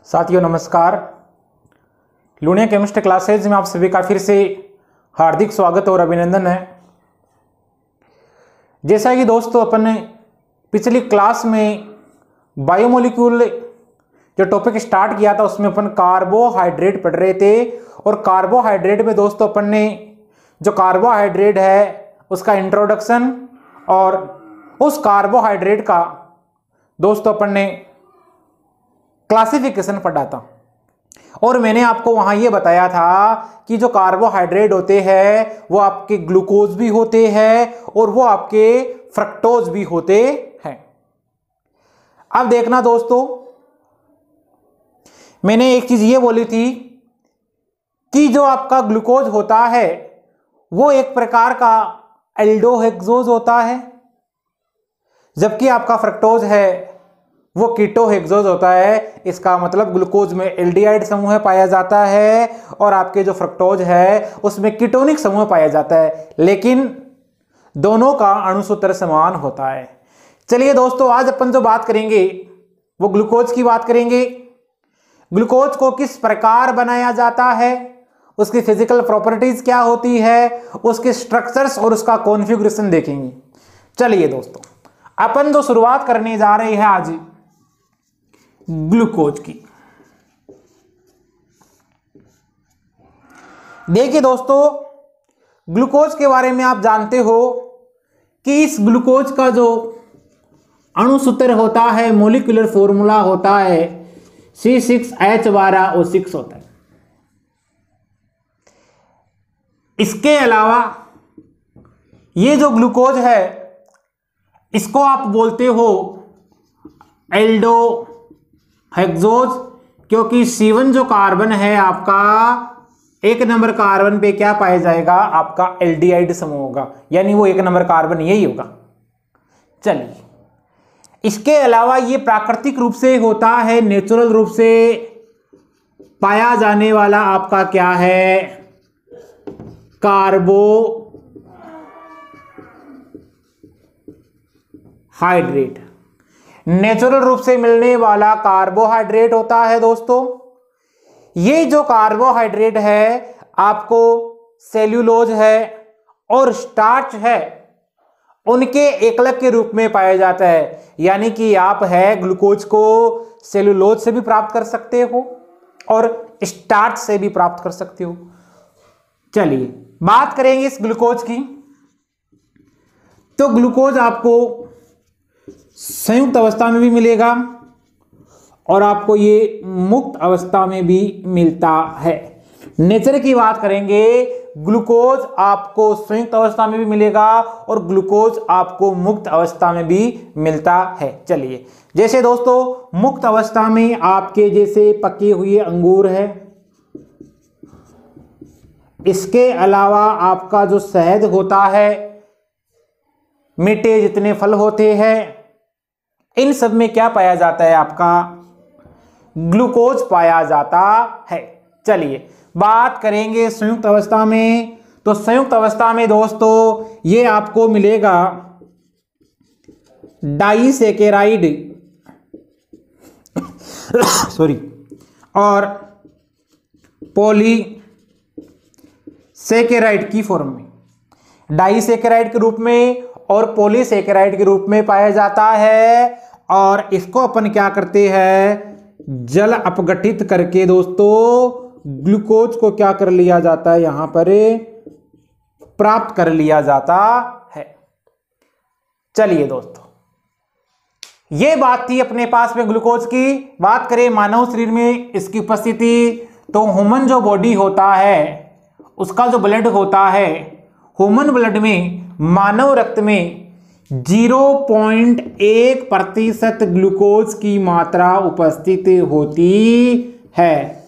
साथियों नमस्कार। Lunia chemistry classes में आप सभी का फिर से हार्दिक स्वागत और अभिनंदन है। जैसा कि दोस्तों अपन ने पिछली क्लास में बायोमोलिक्यूल जो टॉपिक स्टार्ट किया था उसमें अपन कार्बोहाइड्रेट पढ़ रहे थे और कार्बोहाइड्रेट में दोस्तों अपन ने जो कार्बोहाइड्रेट है उसका इंट्रोडक्शन और उस कार्बोहाइड्रेट का दोस्तों अपन ने क्लासिफिकेशन पढ़ा था और मैंने आपको वहां ये बताया था कि जो कार्बोहाइड्रेट होते हैं वो आपके ग्लूकोज भी होते हैं और वो आपके फ्रक्टोज भी होते हैं। अब देखना दोस्तों, मैंने एक चीज ये बोली थी कि जो आपका ग्लूकोज होता है वो एक प्रकार का एल्डोहेक्सोज होता है, जबकि आपका फ्रक्टोज है वो कीटोहेक्सोज होता है। इसका मतलब ग्लूकोज में एल्डिहाइड समूह पाया जाता है और आपके जो फ्रक्टोज है उसमें कीटोनिक समूह पाया जाता है, लेकिन दोनों का अणुसूत्र समान होता है। चलिए दोस्तों, आज अपन जो बात करेंगे वो ग्लूकोज की बात करेंगे। ग्लूकोज को किस प्रकार बनाया जाता है, उसकी फिजिकल प्रॉपर्टीज क्या होती है, उसके स्ट्रक्चर्स और उसका कॉन्फ़िगरेशन देखेंगे। चलिए दोस्तों, अपन जो शुरुआत करने जा रहे हैं आज ग्लूकोज की। देखिए दोस्तों, ग्लूकोज के बारे में आप जानते हो कि इस ग्लूकोज का जो अणुसूत्र होता है, मोलिकुलर फॉर्मूला होता है C6H12O6 होता है। इसके अलावा ये जो ग्लूकोज है इसको आप बोलते हो एल्डोहेक्सोज, क्योंकि C1 जो कार्बन है आपका एक नंबर कार्बन पे क्या पाया जाएगा, आपका एल्डिहाइड समूह होगा, यानी वो एक नंबर कार्बन यही होगा। चलिए, इसके अलावा ये प्राकृतिक रूप से होता है, नेचुरल रूप से पाया जाने वाला आपका क्या है, कार्बोहाइड्रेट। नेचुरल रूप से मिलने वाला कार्बोहाइड्रेट होता है दोस्तों। ये जो कार्बोहाइड्रेट है आपको सेल्यूलोज है और स्टार्च है उनके एकलक के रूप में पाया जाता है, यानी कि आप है ग्लूकोज को सेल्यूलोज से भी प्राप्त कर सकते हो और स्टार्च से भी प्राप्त कर सकते हो। चलिए बात करेंगे इस ग्लूकोज की। तो ग्लूकोज आपको संयुक्त अवस्था में भी मिलेगा और आपको ये मुक्त अवस्था में भी मिलता है। नेचर की बात करेंगे, ग्लूकोज आपको संयुक्त अवस्था में भी मिलेगा और ग्लूकोज आपको मुक्त अवस्था में भी मिलता है। चलिए, जैसे दोस्तों मुक्त अवस्था में आपके जैसे पके हुए अंगूर है, इसके अलावा आपका जो शहद होता है, मीठे जितने फल होते हैं, इन सब में क्या पाया जाता है, आपका ग्लूकोज पाया जाता है। चलिए बात करेंगे संयुक्त अवस्था में। तो संयुक्त अवस्था में दोस्तों ये आपको मिलेगा डाइसैकेराइड और पॉलीसैकेराइड की फॉर्म में, डाइसैकेराइड के रूप में और पॉलीसैकेराइड के रूप में पाया जाता है। और इसको अपन क्या करते हैं, जल अपघटित करके दोस्तों ग्लूकोज को क्या कर लिया जाता है, यहां पर प्राप्त कर लिया जाता है। चलिए दोस्तों, ये बात थी अपने पास में ग्लूकोज की। बात करें मानव शरीर में इसकी उपस्थिति, तो ह्यूमन जो बॉडी होता है उसका जो ब्लड होता है, ह्यूमन ब्लड में, मानव रक्त में 0.1% ग्लूकोज की मात्रा उपस्थित होती है,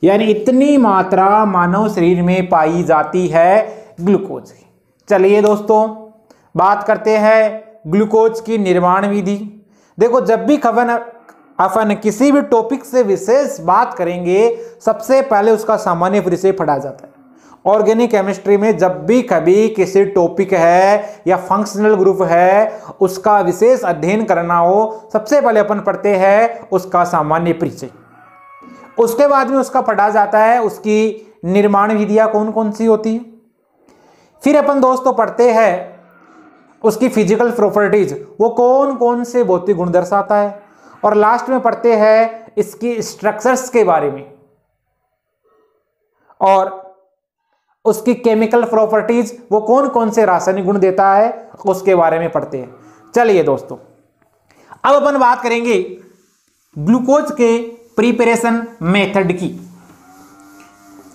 यानी इतनी मात्रा मानव शरीर में पाई जाती है ग्लूकोज की। चलिए दोस्तों बात करते हैं ग्लूकोज की निर्माण विधि। देखो, जब भी अपन किसी भी टॉपिक से विशेष बात करेंगे सबसे पहले उसका सामान्य परिचय पढ़ा जाता है। ऑर्गेनिक केमिस्ट्री में जब भी कभी किसी टॉपिक है या फंक्शनल ग्रुप है उसका विशेष अध्ययन करना हो, सबसे पहले अपन पढ़ते हैं उसका सामान्य परिचय। उसके बाद में उसका पढ़ा जाता है उसकी निर्माण विधियां कौन कौन सी होती है। फिर अपन दोस्तों पढ़ते हैं उसकी फिजिकल प्रॉपर्टीज, वो कौन कौन से भौतिक गुण दर्शाता है। और लास्ट में पढ़ते हैं इसकी स्ट्रक्चर्स के बारे में और उसकी केमिकल प्रॉपर्टीज, वो कौन कौन से रासायनिक गुण देता है उसके बारे में पढ़ते हैं। चलिए दोस्तों, अब अपन बात करेंगे ग्लूकोज के प्रिपरेशन मेथड की।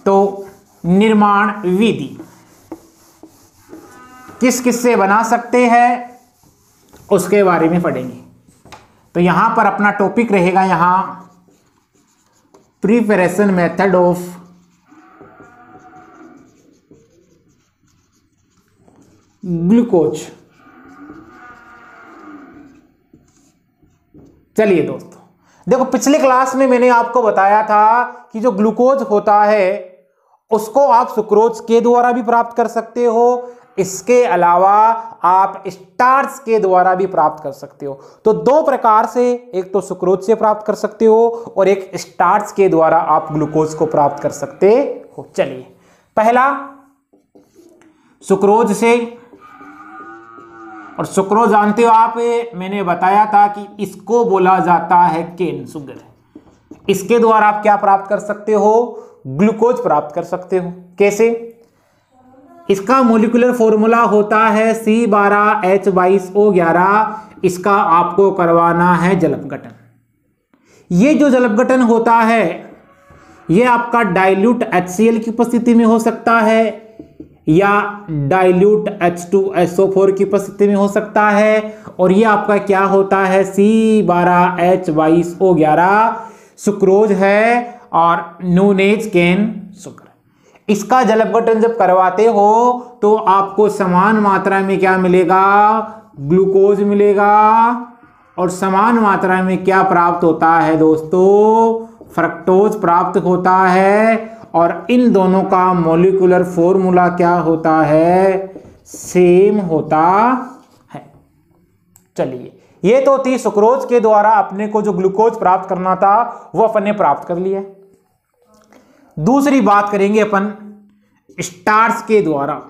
तो निर्माण विधि किस किस से बना सकते हैं उसके बारे में पढ़ेंगे। तो यहां पर अपना टॉपिक रहेगा यहां प्रिपरेशन मेथड ऑफ ग्लूकोज। चलिए दोस्तों, देखो पिछले क्लास में मैंने आपको बताया था कि जो ग्लूकोज होता है उसको आप सुक्रोज के द्वारा भी प्राप्त कर सकते हो, इसके अलावा आप स्टार्च के द्वारा भी प्राप्त कर सकते हो। तो दो प्रकार से, एक तो सुक्रोज से प्राप्त कर सकते हो और एक स्टार्च के द्वारा आप ग्लूकोज को प्राप्त कर सकते हो। चलिए, पहला सुक्रोज से, और सुक्रोज जानते हो आप, मैंने बताया था कि इसको बोला जाता है केन शुगर। इसके द्वारा आप क्या प्राप्त कर सकते हो, ग्लूकोज प्राप्त कर सकते हो। कैसे? इसका मोलिकुलर फॉर्मूला होता है C12H22O11। इसका आपको करवाना है जलपघटन। ये जो जलपघटन होता है ये आपका डाइल्यूट HCl की उपस्थिति में हो सकता है या डाइल्यूट H2SO4 की उपस्थिति में हो सकता है। और ये आपका क्या होता है, C12H22O11 सुक्रोज है और नोन एज केन शुगर। इसका जलपघटन जब करवाते हो तो आपको समान मात्रा में क्या मिलेगा, ग्लूकोज मिलेगा। और समान मात्रा में क्या प्राप्त होता है दोस्तों, फ्रक्टोज प्राप्त होता है। और इन दोनों का मॉलिक्यूलर फॉर्मूला क्या होता है, सेम होता है। चलिए, ये तो थी सुक्रोज के द्वारा अपने को जो ग्लूकोज प्राप्त करना था वो अपन ने प्राप्त कर लिया। दूसरी बात करेंगे अपन स्टार्च के द्वारा।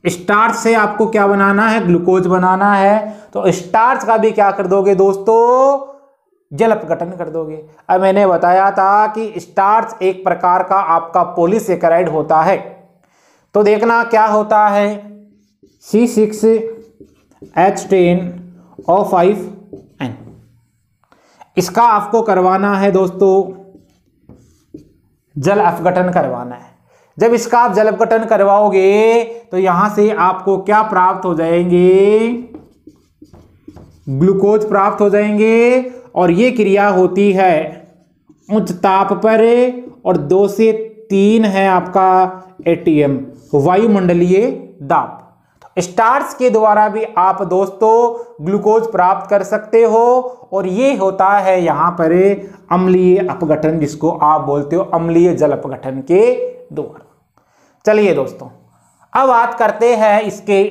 स्टार्च से आपको क्या बनाना है, ग्लूकोज बनाना है। तो स्टार्च का भी क्या कर दोगे दोस्तों, जलपघटन कर दोगे। अब मैंने बताया था कि स्टार्च एक प्रकार का आपका पॉलीसेकेराइड होता है। तो देखना क्या होता है, C6H10O5N। इसका आपको करवाना है दोस्तों जल अपघटन करवाना है। जब इसका आप जल अपघटन करवाओगे तो यहां से आपको क्या प्राप्त हो जाएंगे, ग्लूकोज प्राप्त हो जाएंगे। और ये क्रिया होती है उच्च ताप पर और 2 से 3 है आपका ATM वायुमंडलीय दाब। तो स्टार्च के द्वारा भी आप दोस्तों ग्लूकोज प्राप्त कर सकते हो। और ये होता है यहां पर अम्लीय अपघटन, जिसको आप बोलते हो अम्लीय जल अपघटन के द्वारा। चलिए दोस्तों, अब बात करते हैं इसके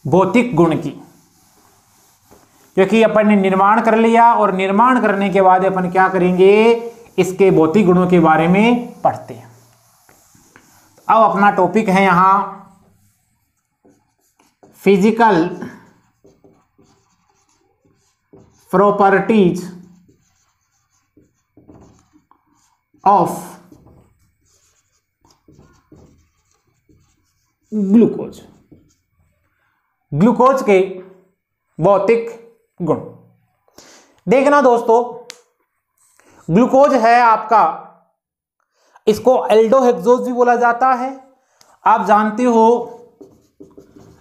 भौतिक गुण की, क्योंकि अपन ने निर्माण कर लिया और निर्माण करने के बाद अपन क्या करेंगे, इसके भौतिक गुणों के बारे में पढ़ते हैं। अब अपना टॉपिक है यहां physical properties of glucose. Glucose के भौतिक गुण देखना दोस्तों। ग्लूकोज है आपका, इसको एल्डोहेक्सोज भी बोला जाता है। आप जानते हो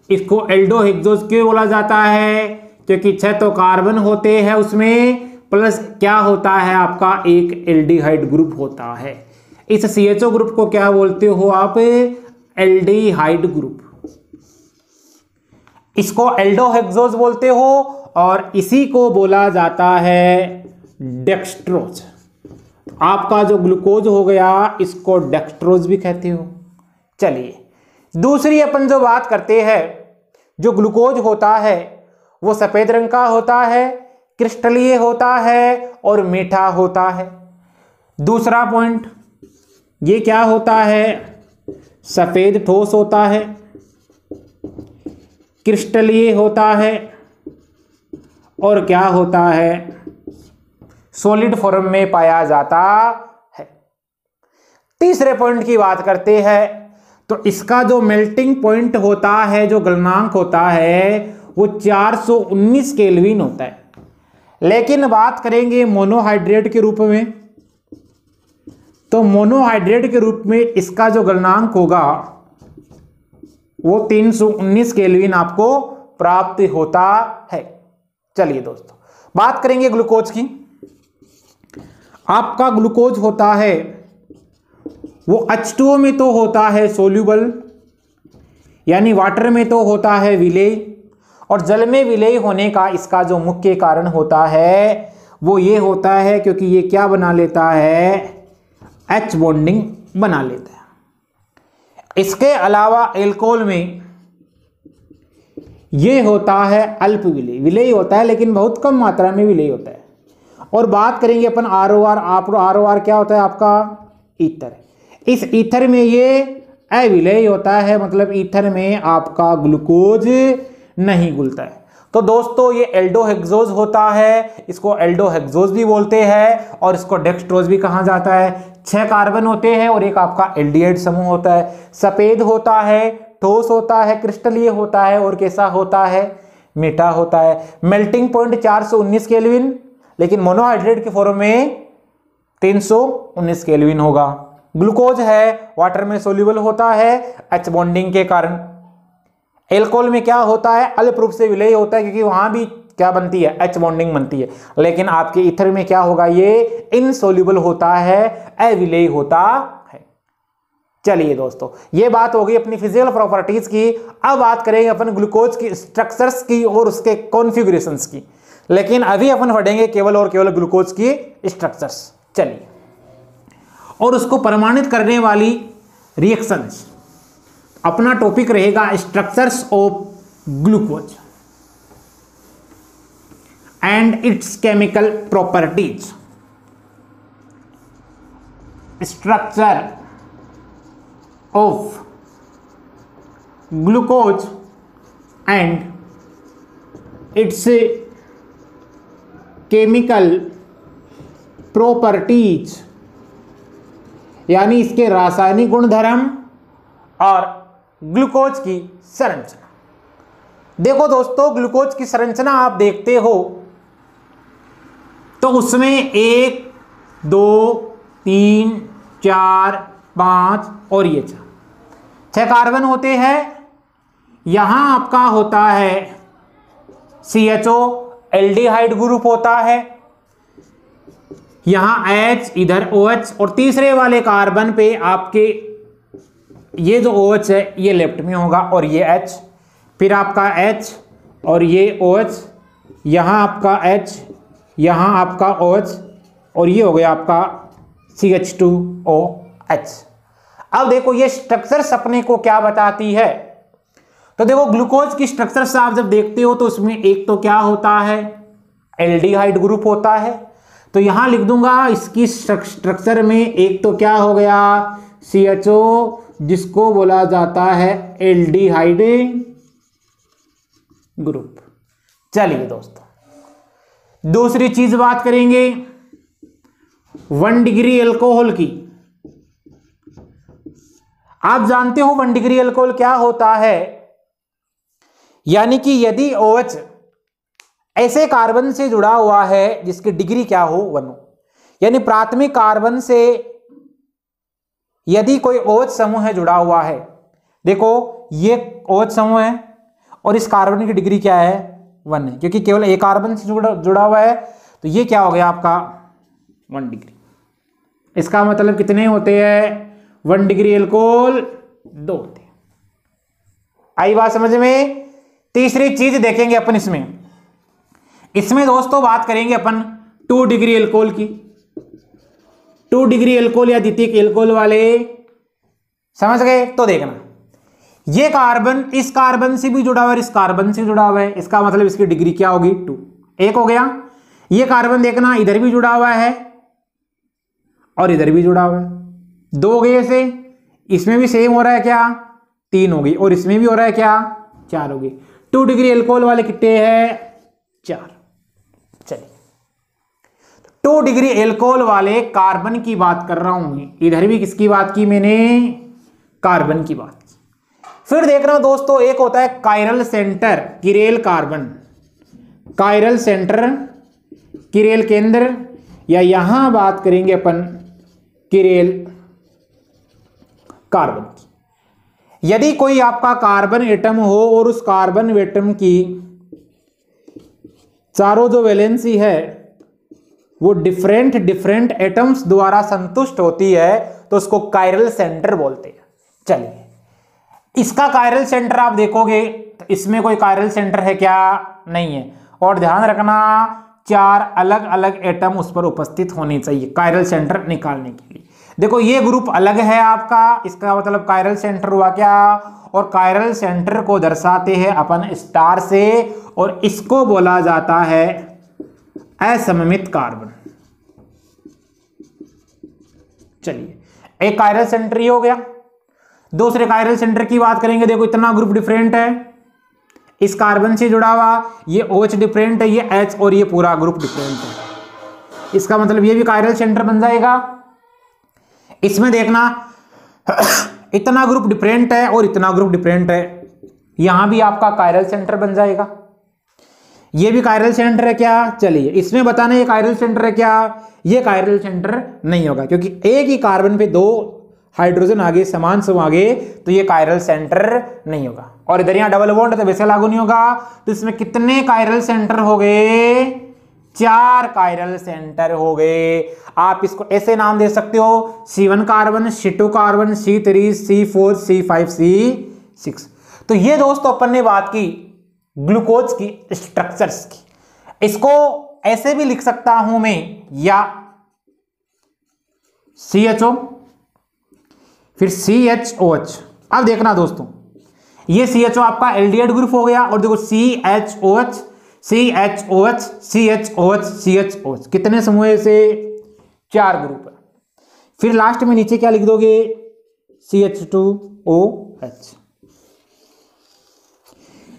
इसको एल्डोहेक्सोज क्यों बोला जाता है, क्योंकि 6 तो कार्बन होते हैं उसमें, प्लस क्या होता है आपका एक एल्डिहाइड ग्रुप होता है। इस CHO ग्रुप को क्या बोलते हो आप, एल्डिहाइड ग्रुप। इसको एल्डोहेक्सोज बोलते हो और इसी को बोला जाता है डेक्स्ट्रोज। आपका जो ग्लूकोज हो गया इसको डेक्स्ट्रोज भी कहते हो। चलिए, दूसरी अपन जो बात करते हैं, जो ग्लूकोज होता है वो सफेद रंग का होता है, क्रिस्टलीय होता है और मीठा होता है। दूसरा पॉइंट, ये क्या होता है, सफेद ठोस होता है, क्रिस्टलीय होता है, और क्या होता है, सॉलिड फॉर्म में पाया जाता है। तीसरे पॉइंट की बात करते हैं तो इसका जो मेल्टिंग पॉइंट होता है, जो गलनांक होता है, वो 419 केल्विन होता है। लेकिन बात करेंगे मोनोहाइड्रेट के रूप में, तो मोनोहाइड्रेट के रूप में इसका जो गलनांक होगा वो 319 केल्विन आपको प्राप्त होता है। चलिए दोस्तों, बात करेंगे ग्लूकोज की। आपका ग्लूकोज होता है वो H2O में तो होता है सोल्यूबल, यानी वाटर में तो होता है विलेय, और जल में विलेय होने का इसका जो मुख्य कारण होता है वो ये होता है क्योंकि ये क्या बना लेता है, H बॉन्डिंग बना लेता है। इसके अलावा एल्कोहल में ये होता है अल्प विलेय, विलेय होता है लेकिन बहुत कम मात्रा में विलेय होता है। और बात करेंगे अपन ROR, ROR क्या होता है आपका, ईथर। इस ईथर में ये अविलेय होता है, मतलब ईथर में आपका ग्लूकोज नहीं घुलता है। तो दोस्तों ये एल्डोहेक्सोज होता है, इसको एल्डोहेक्सोज भी बोलते हैं, और इसको डेक्सट्रोज भी कहा जाता है। 6 कार्बन होते हैं और एक आपका एल्डिहाइड समूह होता है। सफेद होता है, ठोस होता है, क्रिस्टलीय होता है, और कैसा होता है, मीठा होता है। मेल्टिंग पॉइंट 419 केल्विन, लेकिन मोनोहाइड्रेट के फॉर्म में 319 केल्विन होगा। ग्लूकोज है वाटर में सोल्यूबल होता है H बॉन्डिंग के कारण। एल्कोहल में क्या होता है, अल्प रूप से विलेय होता है क्योंकि वहां भी क्या बनती है, H बॉन्डिंग बनती है। लेकिन आपके ईथर में क्या होगा, ये इनसोल्यूबल होता है, अविलेय होता है। चलिए दोस्तों, ये बात हो गई अपनी फिजिकल प्रॉपर्टीज की। अब बात करेंगे अपन ग्लूकोज की स्ट्रक्चर्स की और उसके कॉन्फ़िगरेशंस की, लेकिन अभी अपन पढ़ेंगे केवल और केवल ग्लूकोज की स्ट्रक्चर्स। चलिए, और उसको प्रमाणित करने वाली रिएक्शंस, अपना टॉपिक रहेगा structures of glucose and it's chemical properties. Structure of glucose and it's chemical properties, यानी इसके रासायनिक गुणधर्म और ग्लूकोज की संरचना। देखो दोस्तों, ग्लूकोज की संरचना आप देखते हो तो उसमें 1 2 3 4 5 और ये 6 कार्बन होते हैं। यहां आपका होता है CHO, एल्डिहाइड ग्रुप होता है, यहां H, इधर OH, और तीसरे वाले कार्बन पे आपके ये जो OH है ये लेफ्ट में होगा और ये H, फिर आपका H और ये OH, यहाँ आपका H, यहाँ आपका OH, और ये हो गया आपका CH2OH। अब देखो ये स्ट्रक्चर्स अपने को क्या बताती है, तो देखो ग्लूकोज की स्ट्रक्चर्स आप जब देखते हो तो उसमें एक तो क्या होता है, एल्डिहाइड ग्रुप होता है। तो यहां लिख दूंगा इसकी स्ट्रक्चर में एक तो क्या हो गया, CHO, जिसको बोला जाता है एल्डिहाइड ग्रुप। चलिए दोस्तों, दूसरी चीज बात करेंगे 1 डिग्री अल्कोहल की। आप जानते हो 1 डिग्री अल्कोहल क्या होता है, यानी कि यदि OH ऐसे कार्बन से जुड़ा हुआ है जिसकी डिग्री क्या हो 1 हो, यानी प्राथमिक कार्बन से यदि कोई OH समूह है जुड़ा हुआ है, देखो ये OH समूह है और इस कार्बन की डिग्री क्या है 1 है, क्योंकि केवल एक कार्बन से जुड़ा हुआ है, तो ये क्या हो गया आपका 1 डिग्री। इसका मतलब कितने होते हैं, 1 डिग्री अल्कोहल 2 होते हैं। आई बात समझ में। तीसरी चीज देखेंगे अपन इसमें दोस्तों बात करेंगे अपन 2 डिग्री अल्कोहल की। 2 डिग्री अल्कोहल या द्वितीयक अल्कोहल वाले, समझ गए। तो देखना ये कार्बन इस कार्बन से भी जुड़ा हुआ है, इस कार्बन से जुड़ा हुआ है, इसका मतलब इसकी डिग्री क्या होगी 2, एक हो गया। ये कार्बन देखना इधर भी जुड़ा हुआ है और इधर भी जुड़ा हुआ है, 2 हो गए ऐसे। इसमें भी सेम हो रहा है क्या, 3 हो गई, और इसमें भी हो रहा है क्या, 4 हो गई। 2 डिग्री एल्कोहल वाले कितने हैं, 4। चलिए 2 डिग्री एल्कोहल वाले कार्बन की बात कर रहा हूं मैं, इधर भी किसकी बात की मैंने, कार्बन की बात। फिर देखना दोस्तों, एक होता है chiral centre chiral carbon, chiral centre chiral केंद्र, या यहां बात करेंगे अपन किरेल कार्बन की। यदि कोई आपका कार्बन एटम हो और उस कार्बन एटम की चारों जो वैलेंसी है वो डिफरेंट एटम्स द्वारा संतुष्ट होती है तो उसको कायरल सेंटर बोलते हैं। चलिए इसका कायरल सेंटर आप देखोगे तो इसमें कोई कायरल सेंटर है क्या, नहीं है। और ध्यान रखना 4 अलग अलग एटम उस पर उपस्थित होने चाहिए कायरल सेंटर निकालने के लिए। देखो ये ग्रुप अलग है आपका, इसका मतलब कायरल सेंटर हुआ क्या, और कायरल सेंटर को दर्शाते हैं अपन स्टार से, और इसको बोला जाता है असममित कार्बन। चलिए एक कायरल सेंटर ही हो गया। दूसरे कायरल सेंटर की बात करेंगे, देखो इतना ग्रुप डिफरेंट है, इस कार्बन से जुड़ा हुआ, ये OH डिफरेंट है, ये H, और ये पूरा ग्रुप डिफरेंट है। इसका मतलब ये भी कायरल सेंटर बन जाएगा। इसमें देखना इतना ग्रुप डिफरेंट है और इतना ग्रुप डिफरेंट है, यहां भी आपका कायरल सेंटर बन जाएगा। ये भी कायरल सेंटर है क्या, चलिए इसमें बताना ये कायरल सेंटर है क्या, ये कायरल सेंटर नहीं होगा, क्योंकि एक ही कार्बन पे 2 हाइड्रोजन आगे, समान समूह आगे, तो ये कायरल सेंटर नहीं होगा। और इधर यहां डबल बॉन्ड तो वैसे लागू नहीं होगा, तो इसमें कितने कायरल सेंटर हो गए, 4 कायरल सेंटर हो गए। आप इसको ऐसे नाम दे सकते हो, C1 carbon, C2 carbon, C3, C4, C5, C6। तो ये दोस्तों अपन ने बात की ग्लूकोज की स्ट्रक्चर्स की। इसको ऐसे भी लिख सकता हूं मैं, या CHO फिर CHOH। अब देखना दोस्तों, ये CHO आपका एल्डिहाइड ग्रुप हो गया, और देखो CHOH CHOH CHOH CHOH, कितने समूह से, 4 ग्रुप है। फिर लास्ट में नीचे क्या लिख दोगे, CH2OH।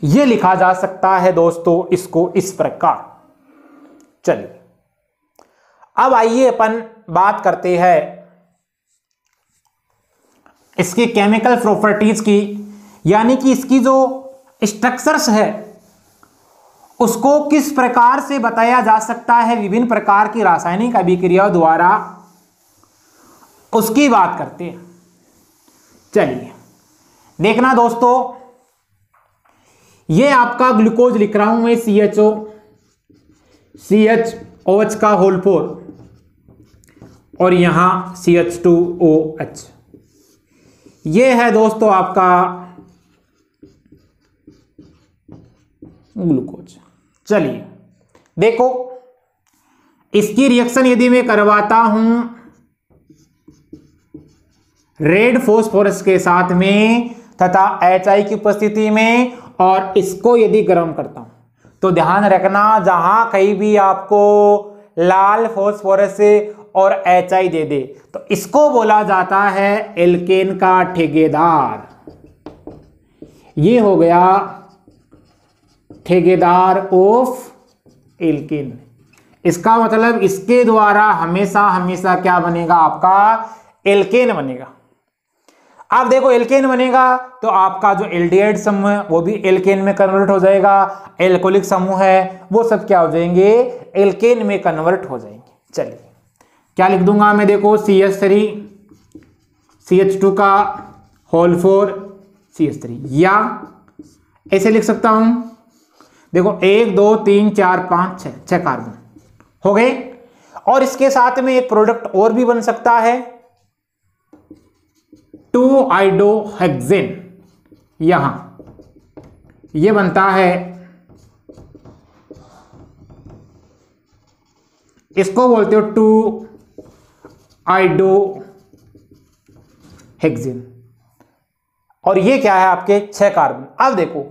ये लिखा जा सकता है दोस्तों इसको इस प्रकार। चलिए अब आइए अपन बात करते हैं इसकी केमिकल प्रॉपर्टीज की, यानी कि इसकी जो स्ट्रक्चर्स है उसको किस प्रकार से बताया जा सकता है विभिन्न प्रकार की रासायनिक अभिक्रियाओं द्वारा, उसकी बात करते हैं। चलिए देखना दोस्तों, ये आपका ग्लूकोज लिख रहा हूं मैं, CHO CHOH का होल 4, और यहां CH2OH। ये है दोस्तों आपका ग्लूकोज। चलिए देखो इसकी रिएक्शन यदि मैं करवाता हूं रेड फास्फोरस के साथ में तथा HI की उपस्थिति में, और इसको यदि गर्म करता हूं, तो ध्यान रखना जहां कहीं भी आपको लाल फास्फोरस और HI दे दे तो इसको बोला जाता है एल्केन का ठेकेदार। ये हो गया ठेकेदार ऑफ एल्केन। इसका मतलब इसके द्वारा हमेशा हमेशा क्या बनेगा, आपका एल्केन बनेगा। अब देखो एल्केन बनेगा तो आपका जो एल्डिहाइड समूह है वो भी एल्केन में कन्वर्ट हो जाएगा, एल्कोहलिक समूह है वो सब क्या हो जाएंगे, एल्केन में कन्वर्ट हो जाएंगे। चलिए क्या लिख दूंगा मैं, देखो CH3 CH2 का होल 4 CH3, या ऐसे लिख सकता हूं, देखो 1 2 3 4 5 6 कार्बन हो गए। और इसके साथ में एक प्रोडक्ट और भी बन सकता है 2-आइडोहेक्सेन, यहां ये बनता है, इसको बोलते हो 2-आइडोहेक्सेन, और ये क्या है आपके 6 कार्बन। अब देखो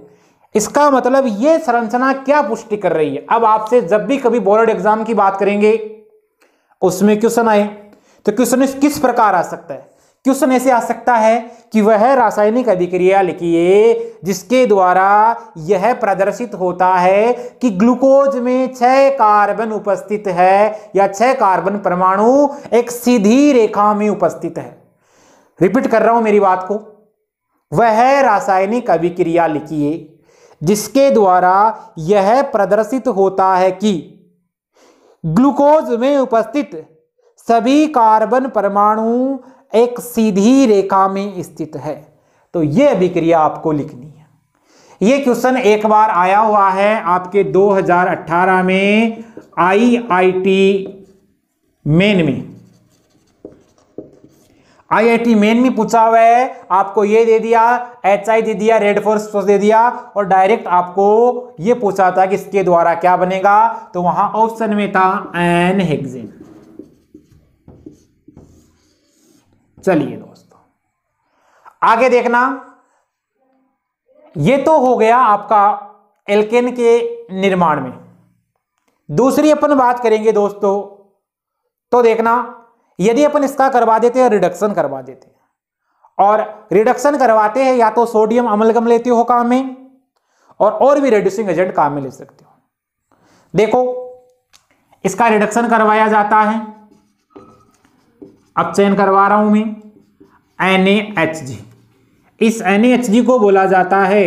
इसका मतलब ये संरचना क्या पुष्टि कर रही है। अब आपसे जब भी कभी बोर्ड एग्जाम की बात करेंगे उसमें क्वेश्चन आए तो क्वेश्चन किस प्रकार आ सकता है? क्वेश्चन ऐसे आ सकता है कि वह रासायनिक अभिक्रिया लिखिए जिसके द्वारा यह प्रदर्शित होता है कि ग्लूकोज में 6 कार्बन उपस्थित है या 6 कार्बन परमाणु एक सीधी रेखा में उपस्थित है। रिपीट कर रहा हूं मेरी बात को, वह रासायनिक अभिक्रिया लिखिए जिसके द्वारा यह प्रदर्शित होता है कि ग्लूकोज में उपस्थित सभी कार्बन परमाणु एक सीधी रेखा में स्थित है। तो यह अभिक्रिया आपको लिखनी है। यह क्वेश्चन एक बार आया हुआ है आपके 2018 में IIT मेन में पूछा हुआ है। आपको ये दे दिया, HI दे दिया, रेड फॉस्फोरस दे दिया और डायरेक्ट आपको ये पूछा था कि इसके द्वारा क्या बनेगा, तो वहां ऑप्शन में था एन हेक्सेन। चलिए दोस्तों आगे देखना, ये तो हो गया आपका एल्केन के निर्माण में। दूसरी अपन बात करेंगे दोस्तों, तो देखना यदि अपन इसका करवा देते हैं, रिडक्शन करवा देते हैं और रिडक्शन करवाते हैं या तो सोडियम अमलगम लेते हो काम में और भी रिड्यूसिंग एजेंट काम में ले सकते हो। देखो इसका रिडक्शन करवाया जाता है, अब चयन करवा रहा हूं मैं NaHG। इस NaHG को बोला जाता है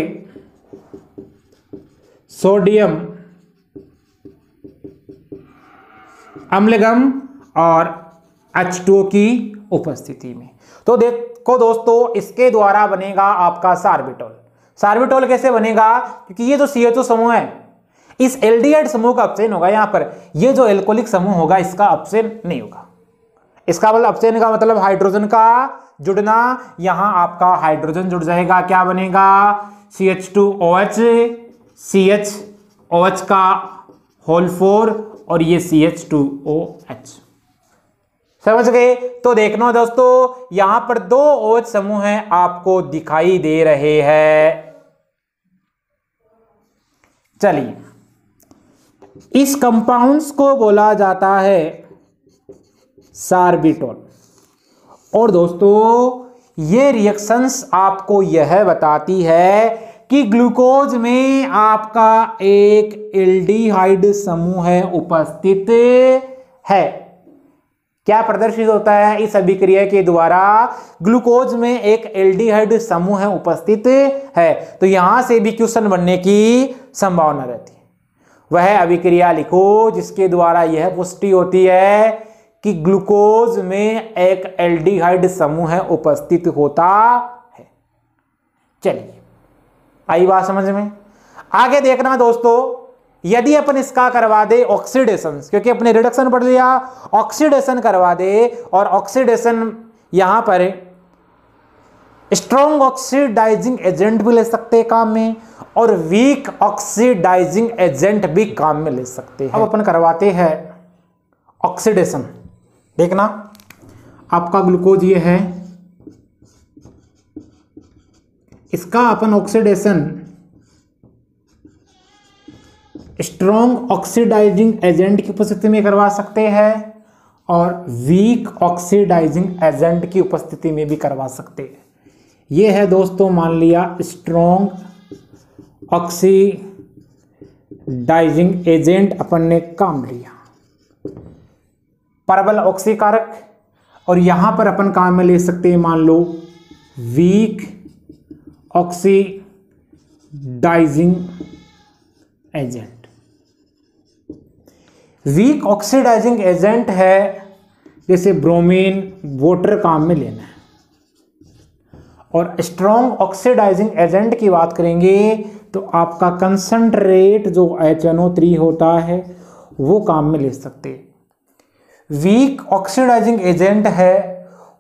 सोडियम अम्लगम और H2O की उपस्थिति में। तो देखो दोस्तों इसके द्वारा बनेगा आपका सार्बिटोल। सार्बिटोल कैसे बनेगा? क्योंकि ये जो CH2 समूह है इस एल्डिहाइड समूह का अपचयन होगा यहाँ पर, ये जो एल्कोहलिक समूह होगा इसका अपचयन नहीं होगा। इसका मतलब अपचयन का मतलब हाइड्रोजन का जुड़ना, यहां आपका हाइड्रोजन जुड़ जाएगा, क्या बनेगा CH2OH, CHOH का होल 4 और ये CH2OH। समझ गए? तो देखना दोस्तों यहां पर 2 OH समूह हैं आपको दिखाई दे रहे हैं। चलिए इस कंपाउंड्स को बोला जाता है सार्बिटोल। और दोस्तों ये रिएक्शंस आपको यह बताती है कि ग्लूकोज में आपका एक एल्डिहाइड समूह है उपस्थित है। क्या प्रदर्शित होता है इस अभिक्रिया के द्वारा? ग्लूकोज में एक एल्डिहाइड समूह है उपस्थित है। तो यहां से भी क्वेश्चन बनने की संभावना रहती है। वह अभिक्रिया लिखो जिसके द्वारा यह पुष्टि होती है कि ग्लूकोज में एक एल्डिहाइड समूह है उपस्थित होता है। चलिए आई बात समझ में? आगे देखना दोस्तों, यदि अपन इसका करवा दे ऑक्सीडेशन, क्योंकि अपने रिडक्शन पढ़ लिया, ऑक्सीडेशन करवा दे और ऑक्सीडेशन यहां पर स्ट्रॉन्ग ऑक्सीडाइजिंग एजेंट भी ले सकते हैं काम में और वीक ऑक्सीडाइजिंग एजेंट भी काम में ले सकते हैं। अब अपन करवाते हैं ऑक्सीडेशन। देखना आपका ग्लूकोज ये है, इसका अपन ऑक्सीडेशन स्ट्रॉन्ग ऑक्सीडाइजिंग एजेंट की उपस्थिति में करवा सकते हैं और वीक ऑक्सीडाइजिंग एजेंट की उपस्थिति में भी करवा सकते हैं। ये है दोस्तों मान लिया स्ट्रॉन्ग ऑक्सीडाइजिंग एजेंट अपन ने काम लिया, प्रबल ऑक्सीकारक, और यहां पर अपन काम में ले सकते हैं मान लो weak oxidising agent. Weak oxidising agent है जैसे ब्रोमीन, वाटर काम में लेना है। और स्ट्रॉन्ग ऑक्सीडाइजिंग एजेंट की बात करेंगे तो आपका कंसंट्रेट जो HNO3 होता है वो काम में ले सकते हैं। वीक ऑक्सीडाइजिंग एजेंट है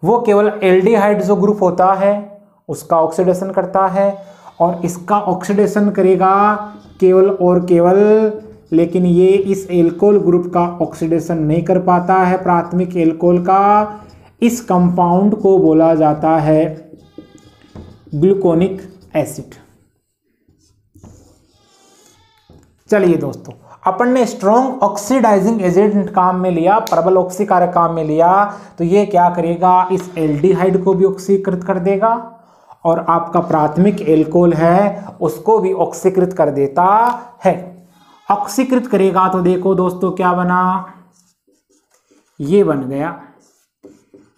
वो केवल एल्डिहाइड जो ग्रुप होता है उसका ऑक्सीडेशन करता है और इसका ऑक्सीडेशन करेगा केवल और केवल, लेकिन ये इस एल्कोहल ग्रुप का ऑक्सीडेशन नहीं कर पाता है, प्राथमिक एल्कोहल का। इस कंपाउंड को बोला जाता है ग्लूकोनिक एसिड। चलिए दोस्तों अपन ने स्ट्रॉन्ग ऑक्सीडाइजिंग एजेंट काम में लिया, प्रबल ऑक्सीकारक काम में लिया, तो ये क्या करेगा, इस एल्डिहाइड को भी ऑक्सीकृत कर देगा और आपका प्राथमिक एल्कोहल है उसको भी ऑक्सीकृत कर देता है। ऑक्सीकृत करेगा तो देखो दोस्तों क्या बना, ये बन गया,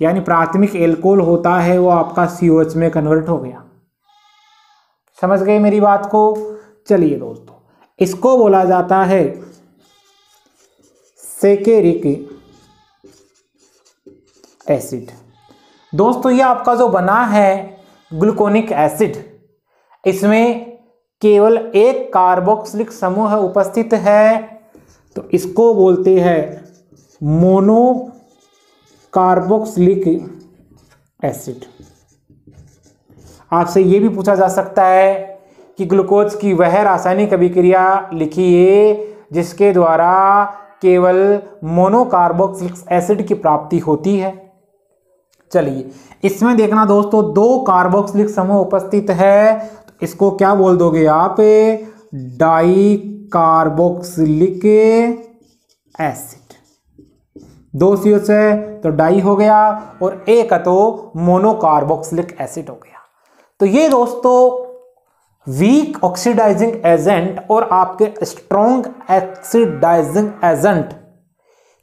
यानी प्राथमिक एल्कोहल होता है वो आपका COH में कन्वर्ट हो गया। समझ गए मेरी बात को। चलिए दोस्तों, इसको बोला जाता है सेकेरिक एसिड। दोस्तों ये आपका जो बना है ग्लूकोनिक एसिड, इसमें केवल एक कार्बोक्सिलिक समूह उपस्थित है, तो इसको बोलते हैं मोनो कार्बोक्सिलिक एसिड। आपसे ये भी पूछा जा सकता है कि ग्लूकोज की वह रासायनिक अभिक्रिया लिखिए जिसके द्वारा केवल मोनोकार्बोक्सिलिक एसिड की प्राप्ति होती है। चलिए इसमें देखना दोस्तों, दो कार्बोक्सिलिक समूह उपस्थित है, तो इसको क्या बोल दोगे आप, डाई कार्बोक्सिलिक एसिड। दो COH है तो डाई हो गया और एक तो मोनोकार्बोक्सिलिक एसिड हो गया। तो ये दोस्तों वीक ऑक्सीडाइजिंग एजेंट और आपके स्ट्रॉन्ग ऑक्सीडाइजिंग एजेंट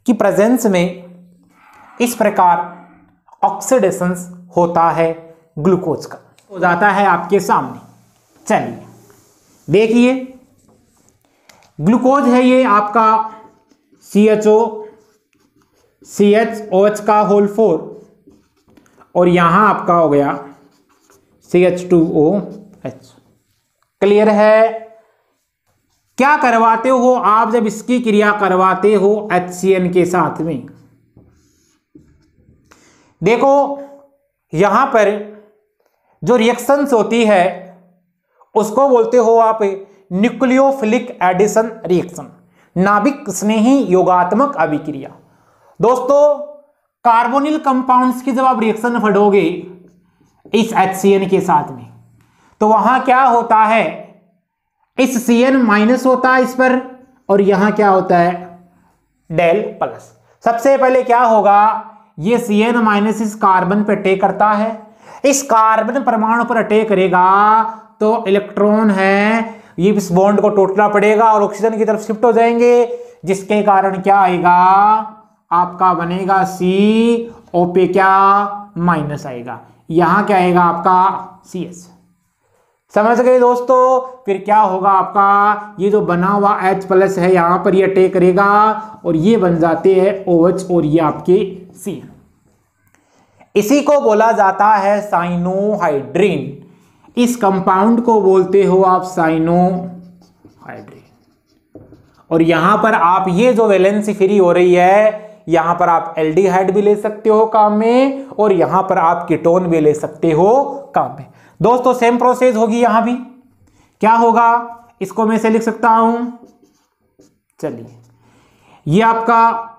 की प्रेजेंस में इस प्रकार ऑक्सीडेशन होता है ग्लूकोज का, हो जाता है आपके सामने। चलिए देखिए, ग्लूकोज है ये आपका CHOH का होल 4 और यहां आपका हो गया CH2OH। क्लियर है। क्या करवाते हो आप जब इसकी क्रिया करवाते हो HCN के साथ में, देखो यहां पर जो रिएक्शंस होती है उसको बोलते हो आप न्यूक्लियोफिलिक एडिशन रिएक्शन, नाभिक स्नेही योगात्मक अभिक्रिया। दोस्तों कार्बोनिल कंपाउंड्स की जब आप रिएक्शन पढ़ोगे इस HCN के साथ में, तो वहां क्या होता है, इस CN माइनस होता है इस पर और यहां क्या होता है डेल प्लस। सबसे पहले क्या होगा, ये CN माइनस इस कार्बन पे अटैक करता है, इस कार्बन परमाणु पर अटैक करेगा तो इलेक्ट्रॉन है ये इस बॉन्ड को तोड़ना पड़ेगा और ऑक्सीजन की तरफ शिफ्ट हो जाएंगे, जिसके कारण क्या आएगा, आपका बनेगा CO पे क्या माइनस आएगा, यहां क्या आएगा आपका CH। समझ गए दोस्तों। फिर क्या होगा आपका, ये जो बना हुआ H प्लस है यहां पर ये अटैक करेगा और ये बन जाते हैं OH और ये आपके CN। इसी को बोला जाता है साइनोहाइड्रिन। इस कंपाउंड को बोलते हो आप साइनोहाइड्रिन। और यहां पर आप ये जो वैलेंसी फ्री हो रही है, यहां पर आप एल्डिहाइड भी ले सकते हो काम में और यहां पर आप कीटोन भी ले सकते हो काम में। दोस्तों सेम प्रोसेस होगी यहां भी। क्या होगा, इसको मैं से लिख सकता हूं, चलिए ये आपका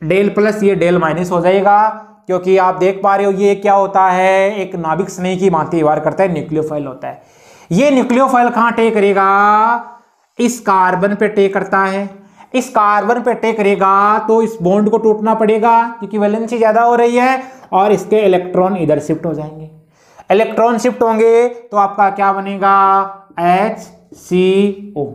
डेल प्लस ये डेल माइनस हो जाएगा, क्योंकि आप देख पा रहे हो ये क्या होता है, एक नाभिक स्नेह की भांति व्यवहार करता है, न्यूक्लियोफाइल होता है। ये न्यूक्लियोफाइल कहां अटैक करेगा, इस कार्बन पे अटैक करता है, इस कार्बन पे अटैक करेगा तो इस बॉन्ड को टूटना पड़ेगा क्योंकि वैलेंसी ज्यादा हो रही है और इसके इलेक्ट्रॉन इधर शिफ्ट हो जाएंगे। इलेक्ट्रॉन शिफ्ट होंगे तो आपका क्या बनेगा, HCO।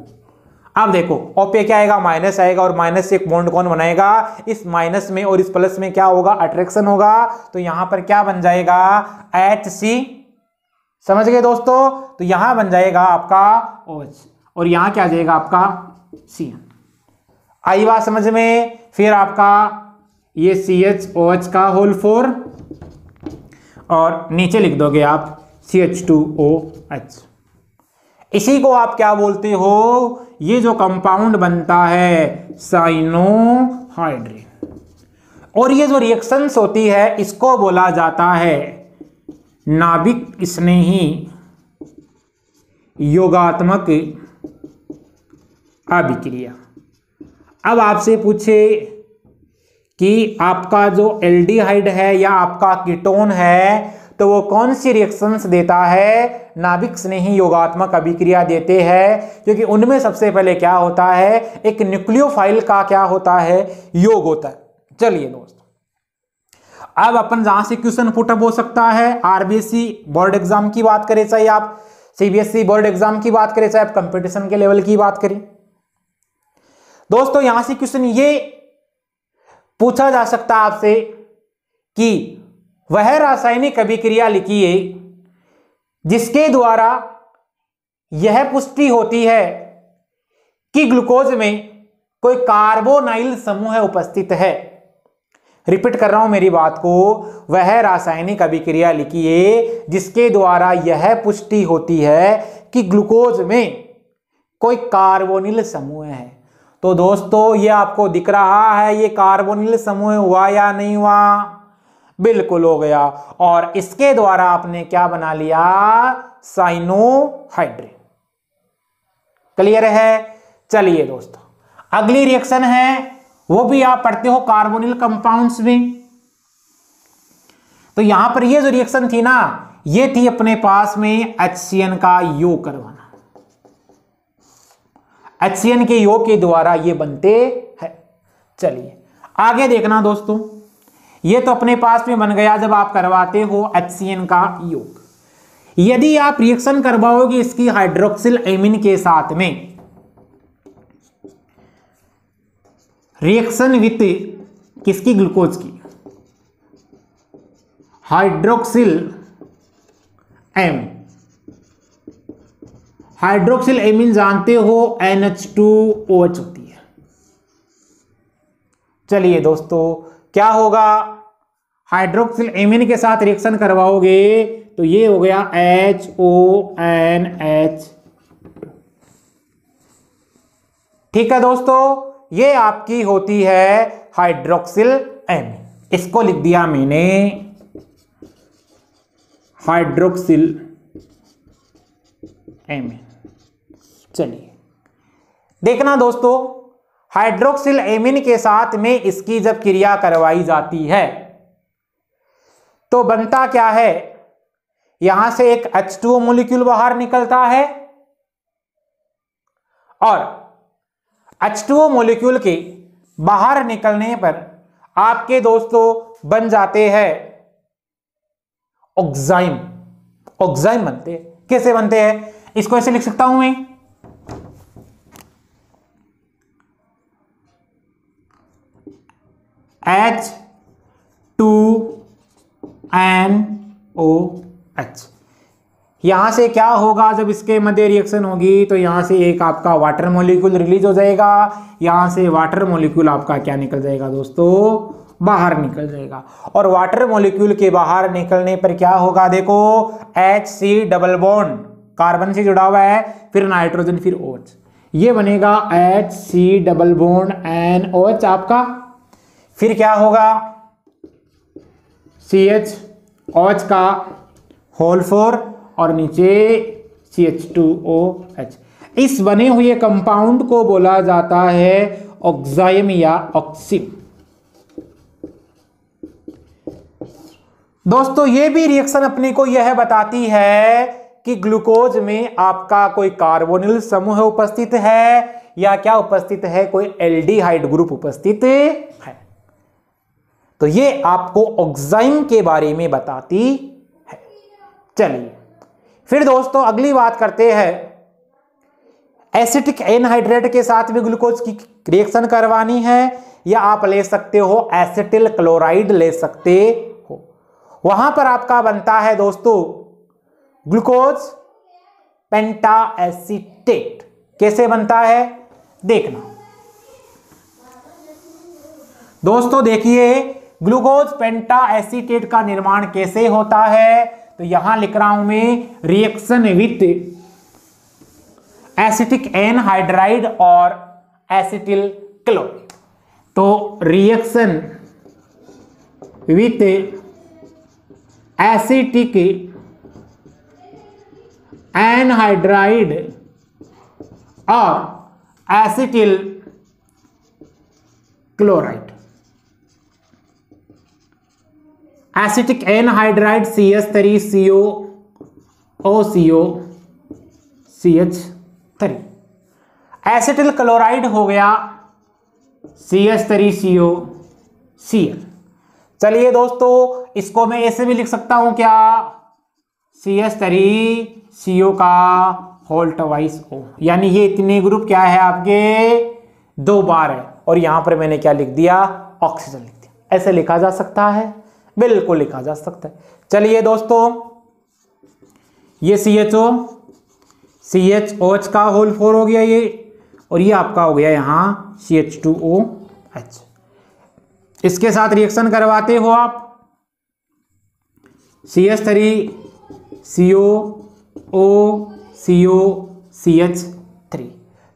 अब देखो O पे क्या आएगा, माइनस आएगा और माइनस से एक बॉन्ड कौन बनाएगा, इस माइनस में और इस प्लस में क्या होगा, अट्रैक्शन होगा, तो यहां पर क्या बन जाएगा HC। समझ गए दोस्तों। तो यहां बन जाएगा आपका OH और यहां क्या आ जाएगा आपका CN। आई बात समझ में। फिर आपका ये CHOH का होल 4 और नीचे लिख दोगे आप CH2OH। इसी को आप क्या बोलते हो, ये जो कंपाउंड बनता है साइनोहाइड्रिन। और ये जो रिएक्शंस होती है इसको बोला जाता है नाभिक स्नेही योगात्मक अभिक्रिया। अब आपसे पूछे कि आपका जो एल्डिहाइड है या आपका कीटोन है, तो वो कौन सी रिएक्शंस देता है? नाभिक स्नेही योगात्मक अभिक्रिया देते हैं, क्योंकि उनमें सबसे पहले क्या होता है, एक न्यूक्लियोफाइल का क्या होता है, योग होता है। चलिए दोस्तों, अब अपन जहां से क्वेश्चन पुटअप हो सकता है, आरबीएससी बोर्ड एग्जाम की बात करें, चाहे आप सीबीएसई बोर्ड एग्जाम की बात करें, चाहे आप कंपटीशन के लेवल की बात करें, दोस्तों यहां से क्वेश्चन ये पूछा जा सकता है आपसे कि वह रासायनिक अभिक्रिया लिखिए जिसके द्वारा यह पुष्टि होती है कि ग्लूकोज में कोई कार्बोनाइल समूह उपस्थित है। रिपीट कर रहा हूं मेरी बात को, वह रासायनिक अभिक्रिया लिखिए जिसके द्वारा यह पुष्टि होती है कि ग्लूकोज में कोई कार्बोनिल समूह है। तो दोस्तों ये आपको दिख रहा है, ये कार्बोनिल समूह हुआ या नहीं हुआ? बिल्कुल हो गया। और इसके द्वारा आपने क्या बना लिया? साइनोहाइड्रिन। क्लियर है? चलिए दोस्तों, अगली रिएक्शन है, वो भी आप पढ़ते हो कार्बोनिल कंपाउंड्स में। तो यहां पर ये जो रिएक्शन थी ना, ये थी अपने पास में HCN का योग करवाना। HCN के योग के द्वारा ये बनते हैं। चलिए आगे देखना दोस्तों, ये तो अपने पास में बन गया जब आप करवाते हो HCN का योग। यदि आप रिएक्शन करवाओगे इसकी हाइड्रोक्सिल एमीन के साथ में, रिएक्शन विथ किसकी? ग्लूकोज की, हाइड्रोक्सिल एम, हाइड्रोक्सिल एमीन जानते हो NH2OH होती है। चलिए दोस्तों, क्या होगा? हाइड्रोक्सिल एमीन के साथ रिएक्शन करवाओगे तो ये हो गया HONH। ठीक है दोस्तों, ये आपकी होती है हाइड्रोक्सिल एमीन। इसको लिख दिया मैंने हाइड्रोक्सिल एमीन। चलिए देखना दोस्तों, हाइड्रोक्सिल एमीन के साथ में इसकी जब क्रिया करवाई जाती है तो बनता क्या है? यहां से एक H2O मॉलिक्यूल बाहर निकलता है और H2O मॉलिक्यूल के बाहर निकलने पर आपके दोस्तों बन जाते हैं ऑक्साइम। ऑक्साइम बनते हैं। कैसे बनते हैं? इसको ऐसे लिख सकता हूं मैं, H2NOH। यहां से क्या होगा? जब इसके मध्य रिएक्शन होगी तो यहां से एक आपका वाटर मॉलिक्यूल रिलीज हो जाएगा, यहां से वाटर मॉलिक्यूल आपका क्या निकल जाएगा दोस्तों? बाहर निकल जाएगा। और वाटर मॉलिक्यूल के बाहर निकलने पर क्या होगा? देखो, HC डबल बॉन्ड कार्बन से जुड़ा हुआ है, फिर नाइट्रोजन, फिर OH, ये बनेगा HC डबल बॉन्ड NOH आपका। फिर क्या होगा? CH का होल 4 और नीचे CH2OH। इस बने हुए कंपाउंड को बोला जाता है ऑक्साइम या ऑक्सिम। दोस्तों ये भी रिएक्शन अपने को यह बताती है कि ग्लूकोज में आपका कोई कार्बोनिल समूह उपस्थित है या क्या उपस्थित है? कोई एल्डिहाइड ग्रुप उपस्थित है। तो ये आपको ऑक्साइम के बारे में बताती है। चलिए फिर दोस्तों अगली बात करते हैं, एसिटिक एनहाइड्रेट के साथ में ग्लूकोज की रिएक्शन करवानी है या आप ले सकते हो एसिटिल क्लोराइड ले सकते हो। वहां पर आपका बनता है दोस्तों ग्लूकोज पेंटा एसीटेट। कैसे बनता है देखना दोस्तों, देखिए ग्लूकोज पेंटा एसीटेट का निर्माण कैसे होता है। तो यहां लिख रहा हूं मैं, रिएक्शन विथ एसिटिक एनहाइड्राइड और एसिटिल क्लोराइड। तो रिएक्शन विथ एसिटिक एनहाइड्राइड और acetyl chloride. Acetic anhydride CH3CO OCO CH3। Acetyl chloride हो गया CH3CO Cl। चलिए दोस्तों, इसको मैं ऐसे भी लिख सकता हूं क्या, CH3CO का होल ट्वाइस O, यानी ये इतने ग्रुप क्या है आपके 2 बार है, और यहां पर मैंने क्या लिख दिया, ऑक्सीजन लिख दिया। ऐसे लिखा जा सकता है, बिल्कुल लिखा जा सकता है। चलिए दोस्तों, ये CHO CHOH का होल 4 हो गया ये, और ये आपका हो गया यहां CH2OH। इसके साथ रिएक्शन करवाते हो आप, CH3CO OCO CH3।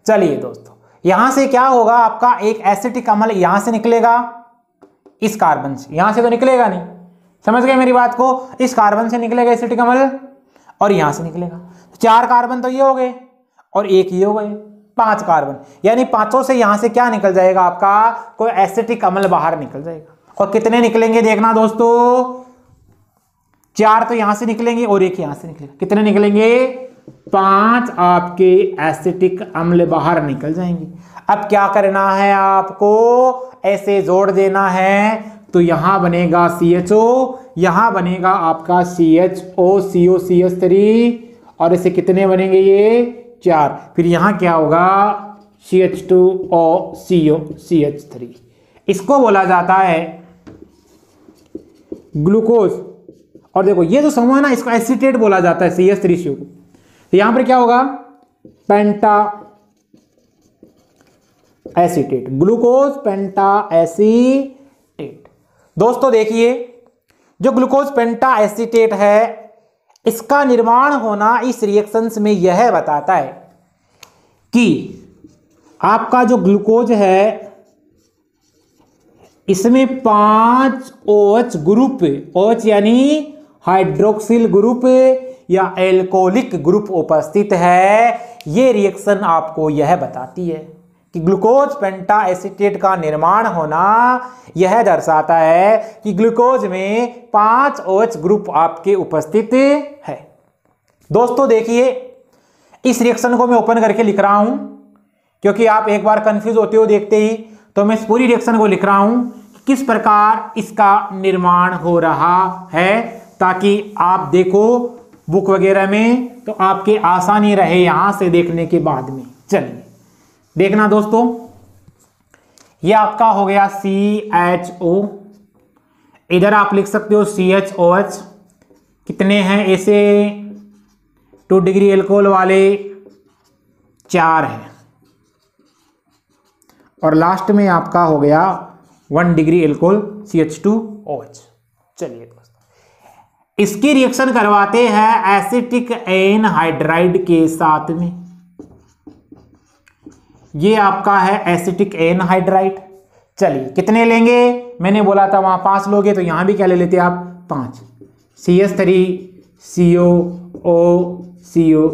चलिए दोस्तों, यहां से क्या होगा, आपका एक एसिटिक अम्ल यहां से निकलेगा, इस कार्बन से, यहां से तो निकलेगा नहीं, समझ गए मेरी बात को, इस कार्बन से निकलेगा एसिटिक अम्ल, और यहां से निकलेगा। 4 कार्बन तो ये हो गए, और एक ये हो गए, 5 कार्बन, यानी पांचों से यहां से क्या निकल जाएगा, आपका कोई एसिटिक अम्ल बाहर निकल जाएगा। और कितने निकलेंगे देखना दोस्तों, 4 तो यहां से निकलेंगे और एक यहां से निकलेगा। कितने निकलेंगे, 5 आपके एसिटिक अम्ल बाहर निकल जाएंगे। अब क्या करना है आपको, ऐसे जोड़ देना है, तो यहां बनेगा CHO, यहां बनेगा आपका CHO CO CH3, और इसे कितने बनेंगे, ये 4। फिर यहां क्या होगा, CH2O CO CH3। इसको बोला जाता है ग्लूकोज। और देखो ये जो समूह है ना, इसको एसीटेट बोला जाता है, CH3CO को। तो यहां पर क्या होगा, पेंटा एसीटेट, ग्लूकोज पेंटा एसीटेट। दोस्तों देखिए, जो ग्लूकोज पेंटा एसीटेट है, इसका निर्माण होना इस रिएक्शंस में यह बताता है कि आपका जो ग्लूकोज है, इसमें 5 OH ग्रुप, OH यानी हाइड्रोक्सिल ग्रुप या एल्कोहलिक ग्रुप उपस्थित है। ये रिएक्शन आपको यह बताती है कि ग्लूकोज पेंटा एसीटेट का निर्माण होना यह दर्शाता है कि ग्लूकोज में 5 OH ग्रुप आपके उपस्थित है। दोस्तों देखिए, इस रिएक्शन को मैं ओपन करके लिख रहा हूं, क्योंकि आप एक बार कंफ्यूज होते हो देखते ही, तो मैं इस पूरी रिएक्शन को लिख रहा हूं कि किस प्रकार इसका निर्माण हो रहा है, ताकि आप देखो बुक वगैरह में, तो आपके आसानी रहे यहां से देखने के बाद में। चलिए देखना दोस्तों, ये आपका हो गया CHO, इधर आप लिख सकते हो CHOH। कितने हैं ऐसे, 2 डिग्री एल्कोहल वाले 4 हैं, और लास्ट में आपका हो गया 1 डिग्री एल्कोहल CH2OH। चलिए दोस्तों, इसकी रिएक्शन करवाते हैं एसिटिक एनहाइड्राइड के साथ में। ये आपका है एसिटिक एनहाइड्राइड। चलिए कितने लेंगे, मैंने बोला था वहां 5 लोगे, तो यहां भी क्या ले लेते आप, 5। CH3CO OCO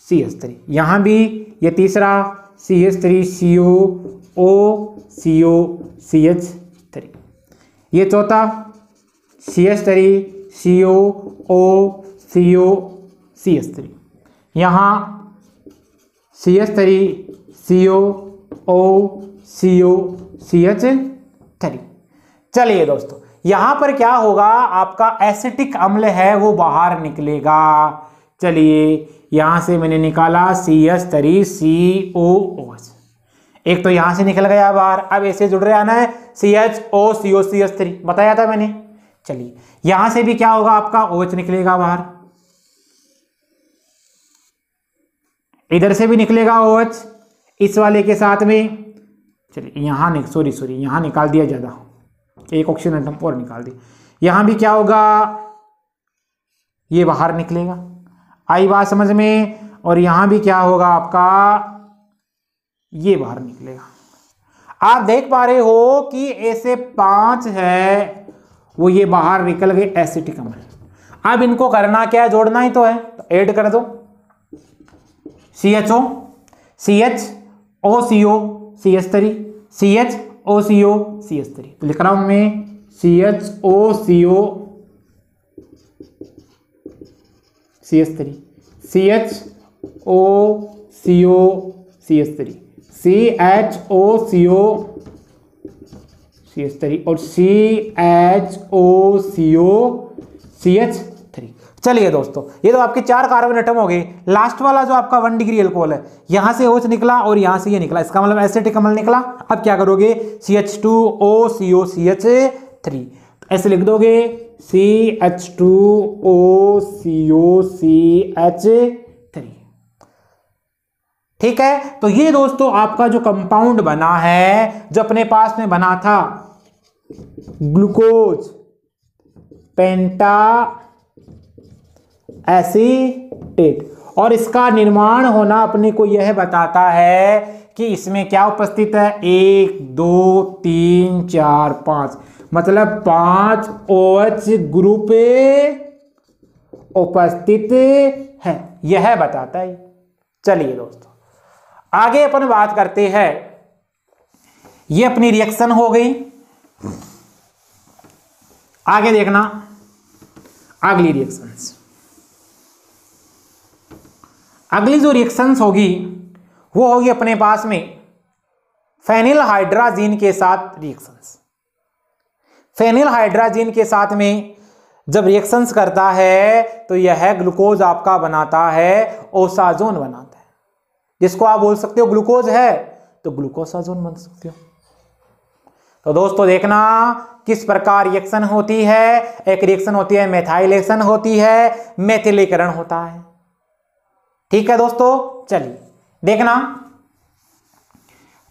CH3, यहां भी ये तीसरा CH3CO OCO CH3, ये चौथा CH3CO OCO CH3, यहाँ CH3CO OCO CH3। चलिए दोस्तों, यहां पर क्या होगा, आपका एसिटिक अम्ल है वो बाहर निकलेगा। चलिए यहां से मैंने निकाला CH3COOH, एक तो यहां से निकल गया बाहर। अब ऐसे जुड़ रहे आना है CHO CH3, बताया था मैंने। चलिए यहां से भी क्या होगा, आपका OH निकलेगा बाहर, इधर से भी निकलेगा OH इस वाले के साथ में। चलिए यहां सॉरी यहां निकाल दिया ज्यादा, एक ऑक्सीजन एटम और निकाल दिया। यहां भी क्या होगा, ये बाहर निकलेगा, आई बात समझ में। और यहां भी क्या होगा आपका, ये बाहर निकलेगा। आप देख पा रहे हो कि ऐसे 5 है वो ये बाहर निकल गए एसिटिक अम्ल। अब इनको करना क्या है, जोड़ना ही तो है, तो ऐड कर दो CHO CHOCO CH3 CHOCO CH3, तो लिख रहा हूं मैं CHOCO CH3 CHOCO CH3 CHOCO CH3 और CHOCO CH3। चलिए दोस्तों, ये तो आपके 4 कार्बन एटम हो गए। लास्ट वाला जो आपका 1 डिग्री एल्कोहल है, यहां से OH निकला और यहां से ये निकला, इसका मतलब एसिटिक अम्ल निकला। अब क्या करोगे, CH2O CH3 ऐसे लिख दोगे, CH2O CH3। ठीक है, तो ये दोस्तों आपका जो कंपाउंड बना है, जो अपने पास में बना था ग्लूकोज पेंटा एसीटेट, और इसका निर्माण होना अपने को यह बताता है कि इसमें क्या उपस्थित है, 1 2 3 4 5, मतलब 5 OH ग्रुप उपस्थित है, यह बताता है। चलिए दोस्तों, आगे अपन बात करते हैं। ये अपनी रिएक्शन हो गई। आगे देखना अगली रिएक्शंस। अगली जो रिएक्शंस होगी वो होगी अपने पास में फेनिल हाइड्राजीन के साथ रिएक्शंस। फेनिल हाइड्राजीन के साथ में जब रिएक्शंस करता है तो यह ग्लूकोज आपका बनाता है, ओसाजोन बनाता है, जिसको आप बोल सकते हो ग्लूकोज है तो ग्लूकोसाजोन बन सकते हो। तो दोस्तों देखना किस प्रकार रिएक्शन होती है। एक रिएक्शन होती है मेथाइलेशन होती है, मेथिलीकरण होता है। ठीक है दोस्तों, चलिए देखना,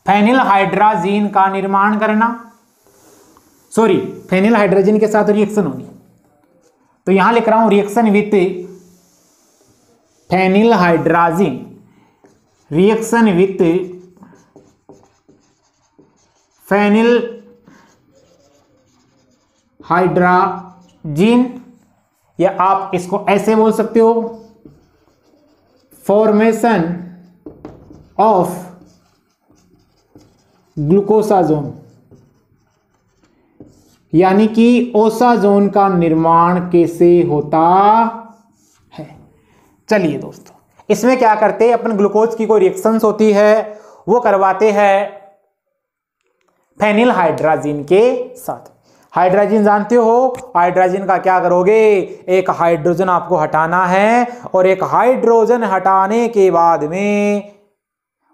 फेनिल हाइड्राजीन का निर्माण करना, सॉरी फेनिल हाइड्रोजन के साथ रिएक्शन होगी, तो यहां लिख रहा हूं reaction with phenylhydrazine, reaction with phenylhydrazine, या आप इसको ऐसे बोल सकते हो, फॉर्मेशन ऑफ ग्लूकोसाजोन, यानी कि ओसाजोन का निर्माण कैसे होता है। चलिए दोस्तों, इसमें क्या करते हैं अपन, ग्लूकोज की कोई रिएक्शंस होती है वो करवाते हैं फेनिल हाइड्राजीन के साथ। हाइड्रोजन जानते हो, हाइड्रोजन का क्या करोगे, एक हाइड्रोजन आपको हटाना है और एक हाइड्रोजन हटाने के बाद में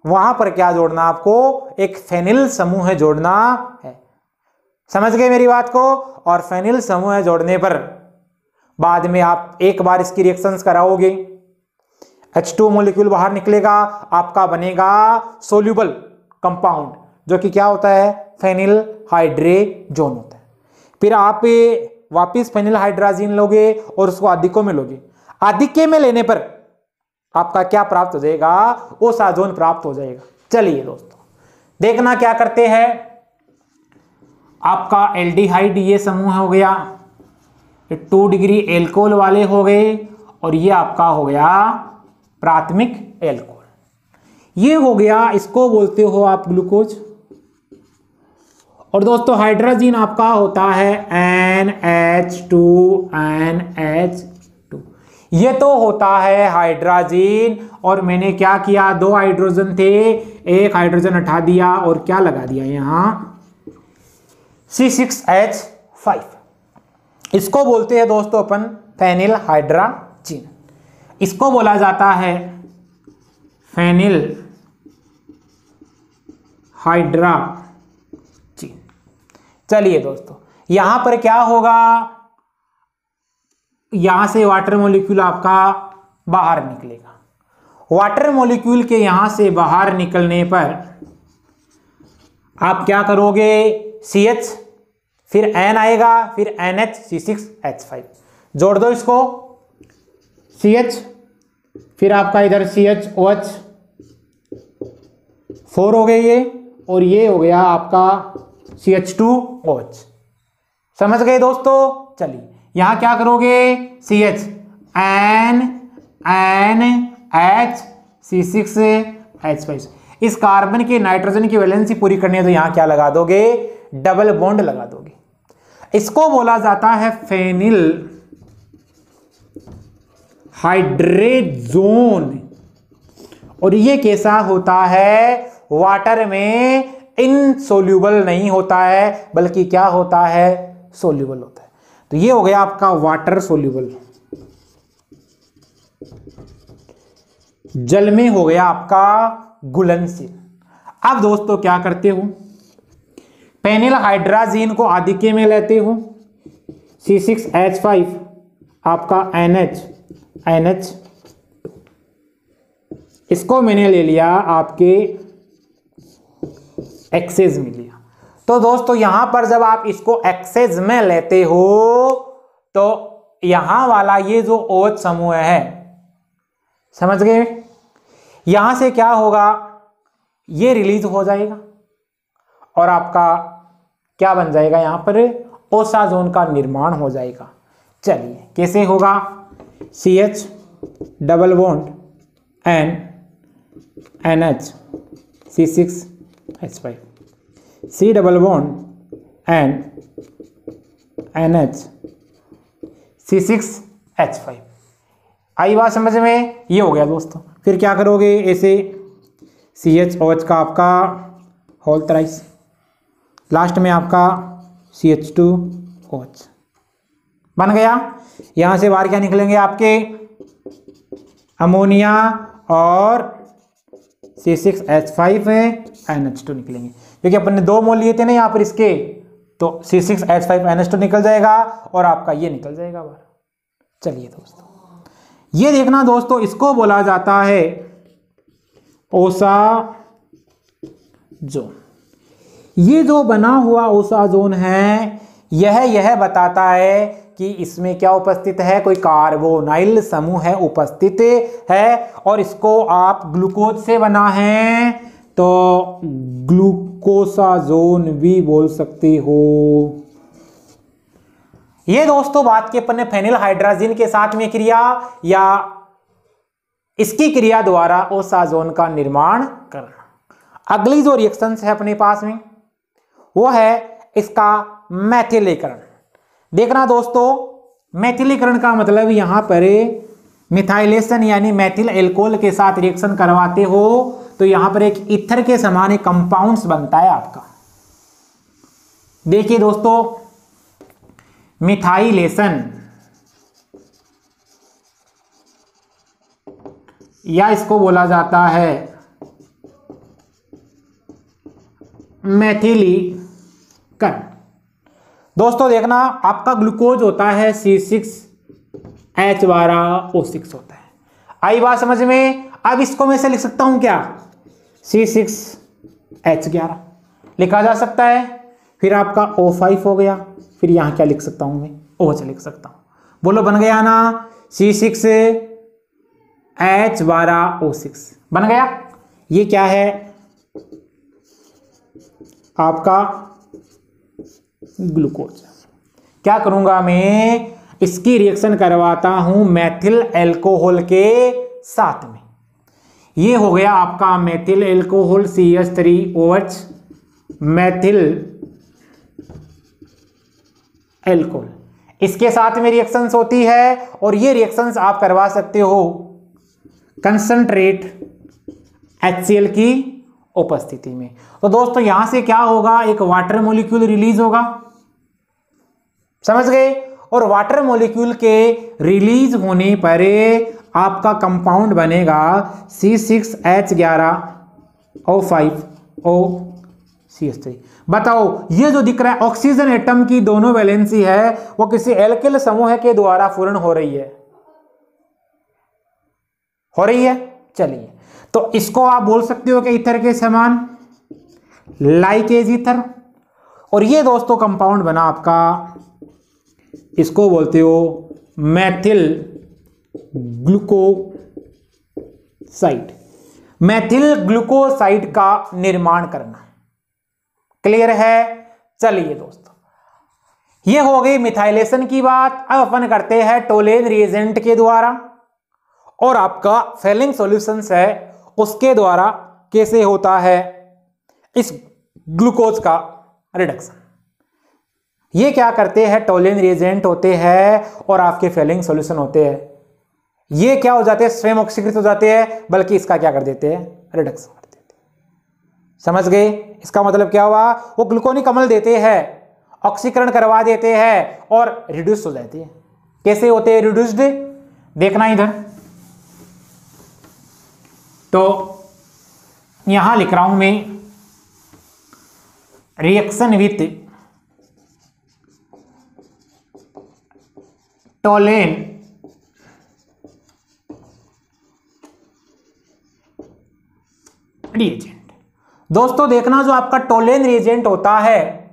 वहां पर क्या जोड़ना, आपको एक फेनिल समूह जोड़ना है। समझ गए मेरी बात को। और फेनिल समूह जोड़ने पर बाद में आप एक बार इसकी रिएक्शंस कराओगे, H2 मॉलिक्यूल बाहर निकलेगा, आपका बनेगा सोल्यूबल कंपाउंड, जो कि क्या होता है, फेनिल हाइड्रेजोन होता है। फिर आप वापिस फेनिल हाइड्राजीन लोगे और उसको आदिकों में लोगे। आदिके में लेने पर आपका क्या प्राप्त हो जाएगा, ओसाजोन प्राप्त हो जाएगा। चलिए दोस्तों देखना क्या करते हैं, आपका एल्डिहाइड ये समूह हो गया, 2 डिग्री एल्कोहल वाले हो गए, और ये आपका हो गया प्राथमिक एल्कोहल। ये हो गया, इसको बोलते हो आप ग्लूकोज। और दोस्तों हाइड्रोजन आपका होता है NH2। ये तो होता है हाइड्रोजन, और मैंने क्या किया, 2 हाइड्रोजन थे, एक हाइड्रोजन हटा दिया और क्या लगा दिया यहां C6H5। इसको बोलते हैं दोस्तों अपन फेनिल हाइड्राजीन। इसको बोला जाता है फेनिल हाइड्राजीन। चलिए दोस्तों, यहां पर क्या होगा, यहां से वाटर मॉलिक्यूल आपका बाहर निकलेगा। वाटर मॉलिक्यूल के यहां से बाहर निकलने पर आप क्या करोगे, CH, फिर N आएगा, फिर NH C6H5, जोड़ दो इसको, CH, फिर आपका इधर CHOH4 हो गए ये, और ये हो गया आपका CH2OH। समझ गए दोस्तों। चलिए यहां क्या करोगे, CH NH C6H5, इस कार्बन के नाइट्रोजन की वैलेंसी पूरी करनी है तो यहां क्या लगा दोगे, डबल बॉन्ड लगा दोगे। इसको बोला जाता है फेनिल हाइड्रेजोन। और ये कैसा होता है? वाटर में इनसोल्यूबल नहीं होता है, बल्कि क्या होता है? सोल्यूबल होता है। तो ये हो गया आपका वाटर सोल्यूबल, जल में हो गया आपका घुलनशील। अब दोस्तों क्या करते हो? पेनिल हाइड्राजीन को आधिक्य में लेते हो, C6H5 आपका NH, इसको मैंने ले लिया आपके एक्सेस में लिया। तो दोस्तों यहां पर जब आप इसको एक्सेस में लेते हो तो यहां वाला ये जो OH समूह है, समझ गए? यहां से क्या होगा? ये रिलीज हो जाएगा और आपका क्या बन जाएगा? यहां पर ओसाजोन का निर्माण हो जाएगा। चलिए कैसे होगा? CH double bond NH C6H5, C double bond NH C6H5। आई बात समझ में? ये हो गया दोस्तों। फिर क्या करोगे? ऐसे CHOH का आपका होल थ्राइस, लास्ट में आपका CH2OH बन गया। यहां से बाहर क्या निकलेंगे? आपके अमोनिया और C6H5 NH2 निकलेंगे, क्योंकि अपन ने 2 मोल लिए थे ना यहाँ पर इसके, तो C6H5 NH2 निकल जाएगा और आपका ये निकल जाएगा बाहर। चलिए दोस्तों ये देखना दोस्तों, इसको बोला जाता है ओसाजोन। ये जो बना हुआ ओसाजोन है, यह बताता है कि इसमें क्या उपस्थित है? कोई कार्बोनाइल समूह है उपस्थित है, और इसको आप ग्लूकोज से बना है तो ग्लूकोसाजोन भी बोल सकते हो। ये दोस्तों बात की अपन ने फेनिल हाइड्राजीन के साथ में क्रिया या इसकी क्रिया द्वारा ओसाजोन का निर्माण करना। अगली जो रिएक्शंस है अपने पास में वो है इसका मैथिलीकरण। देखना दोस्तों, मैथिलीकरण का मतलब यहां पर मिथाइलेशन यानी मैथिल एल्कोहल के साथ रिएक्शन करवाते हो तो यहां पर एक ईथर के समान एक कंपाउंड्स बनता है आपका। देखिए दोस्तों, मिथाइलेशन या इसको बोला जाता है मैथिलीकरण। दोस्तों देखना, आपका ग्लूकोज होता है C6H12O6 होता है। आई बात समझ में? अब इसको मैं से लिख सकता हूं क्या? C6H11 लिखा जा सकता है। फिर आपका O5 हो गया। फिर यहां क्या लिख सकता हूं मैं? OH लिख सकता हूं। बोलो बन गया ना? C6H12O6 बन गया। ये क्या है? आपका ग्लूकोज। क्या करूंगा मैं? इसकी रिएक्शन करवाता हूं मैथिल एल्कोहल के साथ में। ये हो गया आपका Maithil alcohol CH3OH, Maithil alcohol. इसके साथ में रिएक्शंस होती है और ये रिएक्शंस आप करवा सकते हो कंसंट्रेट HCl की उपस्थिति में। तो दोस्तों यहां से क्या होगा? एक वाटर मॉलिक्यूल रिलीज होगा, समझ गए? और वाटर मॉलिक्यूल के रिलीज होने पर आपका कंपाउंड बनेगा C6H11O5OCH3। बताओ, ये जो दिख रहा है ऑक्सीजन एटम की दोनों वैलेंसी है वो किसी एल्किल समूह के द्वारा पूर्ण हो रही है, चलिए, तो इसको आप बोल सकते हो कि ईथर के समान, लाइक एज ईथर। और ये दोस्तों कंपाउंड बना आपका, इसको बोलते हो मैथिल ग्लूकोसाइड। मैथिल ग्लूकोसाइड का निर्माण करना। क्लियर है? चलिए दोस्तों, ये हो गई मिथाइलेशन की बात। अब अपन करते हैं टोलेन रिएजेंट के द्वारा और आपका फेलिंग सॉल्यूशंस है उसके द्वारा कैसे होता है इस ग्लूकोज का रिडक्शन। ये क्या करते हैं, टोलेन रिएजेंट होते हैं और आपके फेलिंग सॉल्यूशन होते हैं। ये क्या हो जाते हैं, स्वयं ऑक्सीकृत हो जाते हैं, बल्कि इसका क्या कर देते हैं, रिडक्शन कर देते हैं। समझ गए? इसका मतलब क्या हुआ, वो ग्लूकोनिक अम्ल देते हैं, ऑक्सीकरण करवा देते हैं और रिड्यूस हो जाती है। कैसे होते हैं रिड्यूस्ड, देखना इधर। तो यहां लिख रहा हूं मैं, रिएक्शन विथ टोलेन रिएजेंट। दोस्तों देखना, जो आपका टोलेन रिएजेंट होता है,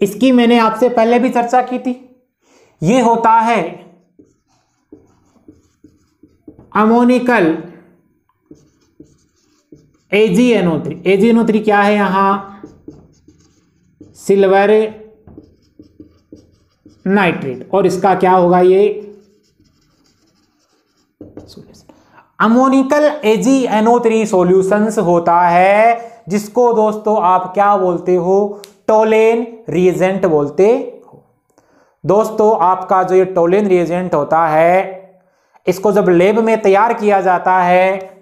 इसकी मैंने आपसे पहले भी चर्चा की थी। ये होता है अमोनिकल AgNO3। AgNO3 क्या है यहां, सिल्वर नाइट्रेट, और इसका क्या होगा ये अमोनिकल AgNO3 सॉल्यूशंस होता है, जिसको दोस्तों आप क्या बोलते हो, टोलेन रिएजेंट बोलते हो। दोस्तों आपका जो ये टोलेन रिएजेंट होता है, इसको जब लैब में तैयार किया जाता है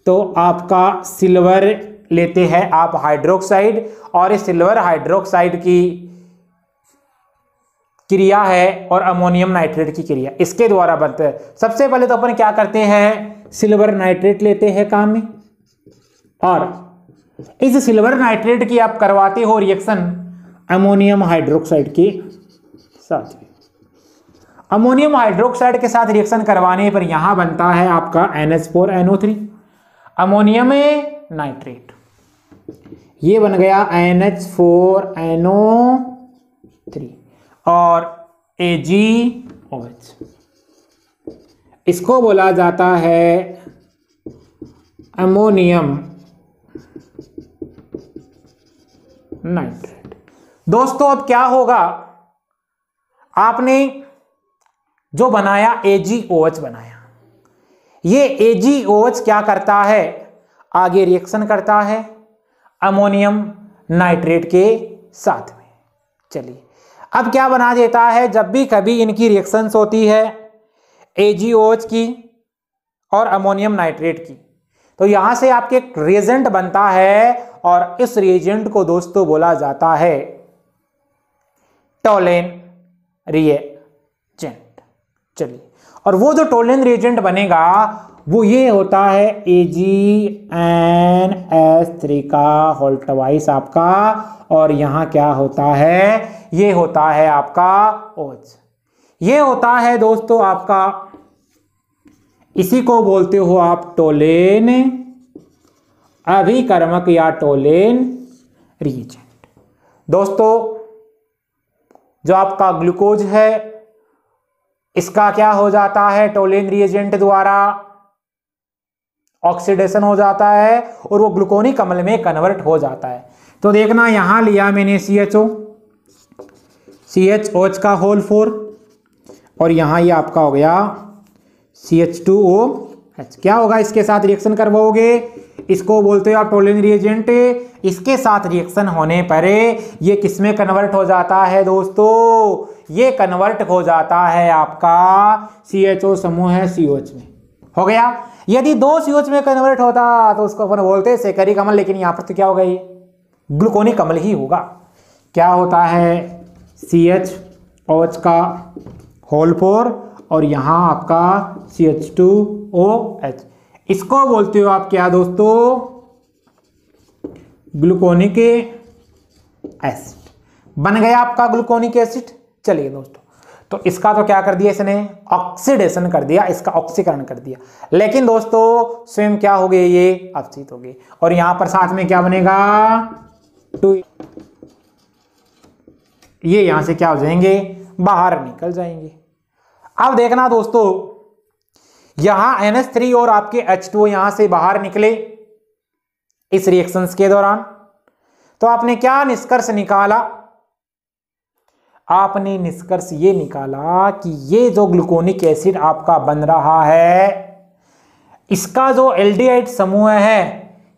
तो आपका सिल्वर लेते हैं आप हाइड्रोक्साइड, और इस सिल्वर हाइड्रोक्साइड की क्रिया है और अमोनियम नाइट्रेट की क्रिया इसके द्वारा बनते हैं। सबसे पहले तो अपन क्या करते हैं, सिल्वर नाइट्रेट लेते हैं काम में, और इस सिल्वर नाइट्रेट की आप करवाते हो रिएक्शन अमोनियम हाइड्रोक्साइड के साथ। अमोनियम हाइड्रोक्साइड के साथ रिएक्शन करवाने पर यहां बनता है आपका NH4NO3 अमोनियम नाइट्रेट। ये बन गया NH4NO3 और AgOH। इसको बोला जाता है अमोनियम नाइट्रेट। दोस्तों अब क्या होगा, आपने जो बनाया AgOH बनाया, ये AgOH क्या करता है, आगे रिएक्शन करता है अमोनियम नाइट्रेट के साथ में। चलिए अब क्या बना देता है, जब भी कभी इनकी रिएक्शंस होती है AgOH की और अमोनियम नाइट्रेट की, तो यहां से आपके एक रिएजेंट बनता है, और इस रिएजेंट को दोस्तों बोला जाता है टोलेन रिएजेंट। चलिए, और वो जो टोलेन रिएजेंट बनेगा वो ये होता है AgNH3 का होल ट्वाइस आपका, और यहां क्या होता है, ये होता है आपका OH। ये होता है दोस्तों आपका, इसी को बोलते हो आप टोलेन अभिकर्मक या टोलेन रिएजेंट। दोस्तों जो आपका ग्लूकोज है, इसका क्या हो जाता है, टोलेन रिएजेंट द्वारा ऑक्सीडेशन हो जाता है और वो ग्लूकोनिक अम्ल में कन्वर्ट हो जाता है। तो देखना, यहां लिया मैंने CHOH का होल 4, और यहां ये आपका हो गया CH2OH। क्या होगा, इसके साथ रिएक्शन करवाओगे, इसको बोलते हो आप टोलेन रिएजेंट। इसके साथ रिएक्शन होने पर ये किसमें कन्वर्ट हो जाता है दोस्तों, ये कन्वर्ट हो जाता है आपका CHO समूह है COH में। हो गया। यदि 2 COH में कन्वर्ट होता तो उसको अपन बोलते हैं सेकरिक अम्ल, लेकिन यहां पर तो क्या होगा, ये ग्लूकोनिक अम्ल ही होगा। क्या होता है, CHOH का होल 4 और यहां आपका CH2OH। इसको बोलते हो आप क्या दोस्तों, ग्लूकोनिक एसिड। बन गया आपका ग्लूकोनिक एसिड। चलिए दोस्तों, तो इसका तो क्या कर दिया इसने, ऑक्सीडेशन कर दिया, इसका ऑक्सीकरण कर दिया। लेकिन दोस्तों स्वयं क्या हो गए, ये अपचित हो गए, और यहां पर साथ में क्या बनेगा 2, ये यहां से क्या हो जाएंगे, बाहर निकल जाएंगे। अब देखना दोस्तों, यहां NH3 और आपके H2O यहां से बाहर निकले इस रिएक्शंस के दौरान, तो आपने क्या निष्कर्ष निकाला, आपने निष्कर्ष ये निकाला कि ये जो ग्लूकोनिक एसिड आपका बन रहा है, इसका जो एल्डिहाइड समूह है,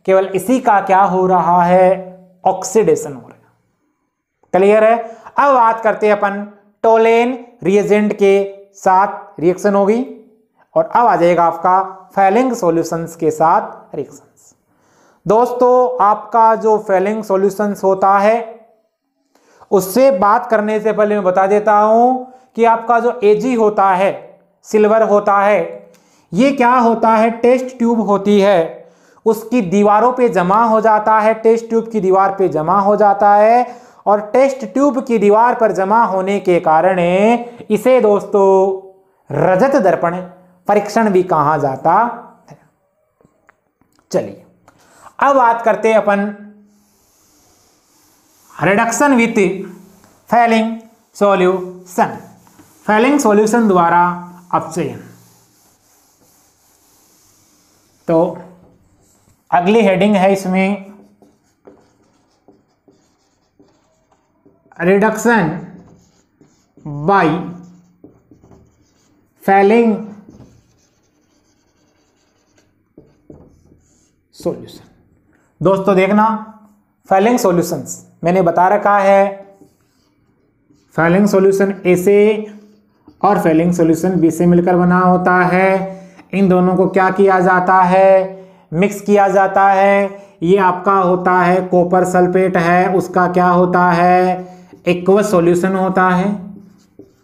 केवल इसी का क्या हो रहा है, ऑक्सीडेशन हो रहा है। क्लियर है। अब बात करते हैं अपन टोलेन रिएजेंट के साथ रिएक्शन होगी और अब आ जाएगा आपका फेलिंग सॉल्यूशंस के साथ रिएक्शंस। दोस्तों आपका जो फेलिंग सॉल्यूशंस होता है उससे बात करने से पहले मैं बता देता हूं कि आपका जो एजी होता है, सिल्वर होता है, ये क्या होता है, टेस्ट ट्यूब होती है, उसकी दीवारों पे जमा हो जाता है, टेस्ट ट्यूब की दीवार पे जमा हो जाता है और टेस्ट ट्यूब की दीवार पर जमा होने के कारण इसे दोस्तों रजत दर्पण परीक्षण भी कहा जाता है। चलिए अब बात करते हैं अपन reduction with Fehling solution, Fehling solution द्वारा अपचयन। तो अगली हेडिंग है इसमें रिडक्शन बाय फेलिंग सॉल्यूशन। दोस्तों देखना, फेलिंग सॉल्यूशंस मैंने बता रखा है, फेलिंग सॉल्यूशन ए से और फेलिंग सॉल्यूशन बी से मिलकर बना होता है। इन दोनों को क्या किया जाता है, मिक्स किया जाता है। ये आपका होता है कॉपर सल्फेट है, उसका क्या होता है, एक्वस सॉल्यूशन होता है,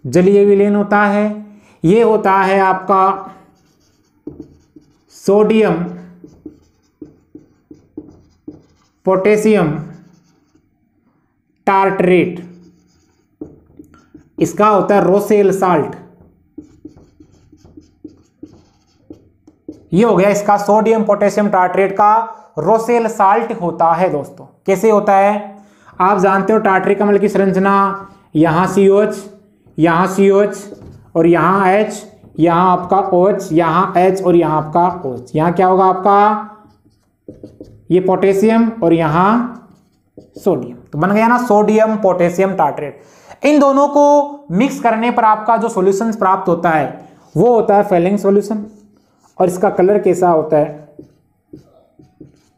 जलीय विलेन होता है। ये होता है आपका सोडियम पोटेशियम टार्टरेट, इसका होता है रोसेल साल्ट। ये हो गया इसका सोडियम पोटेशियम टार्टरेट का रोसेल साल्ट होता है। दोस्तों कैसे होता है, आप जानते हो टार्टरिक अम्ल की संरचना, यहां COH, यहां COH और यहां H, यहां आपका OH, यहां H और यहां आपका OH। यहां क्या होगा आपका, ये पोटेशियम और यहां सोडियम, तो बन गया ना सोडियम पोटेशियम टार्टरेट। इन दोनों को मिक्स करने पर आपका जो सॉल्यूशन प्राप्त होता है वो होता है फेलिंग सॉल्यूशन और इसका कलर कैसा होता है,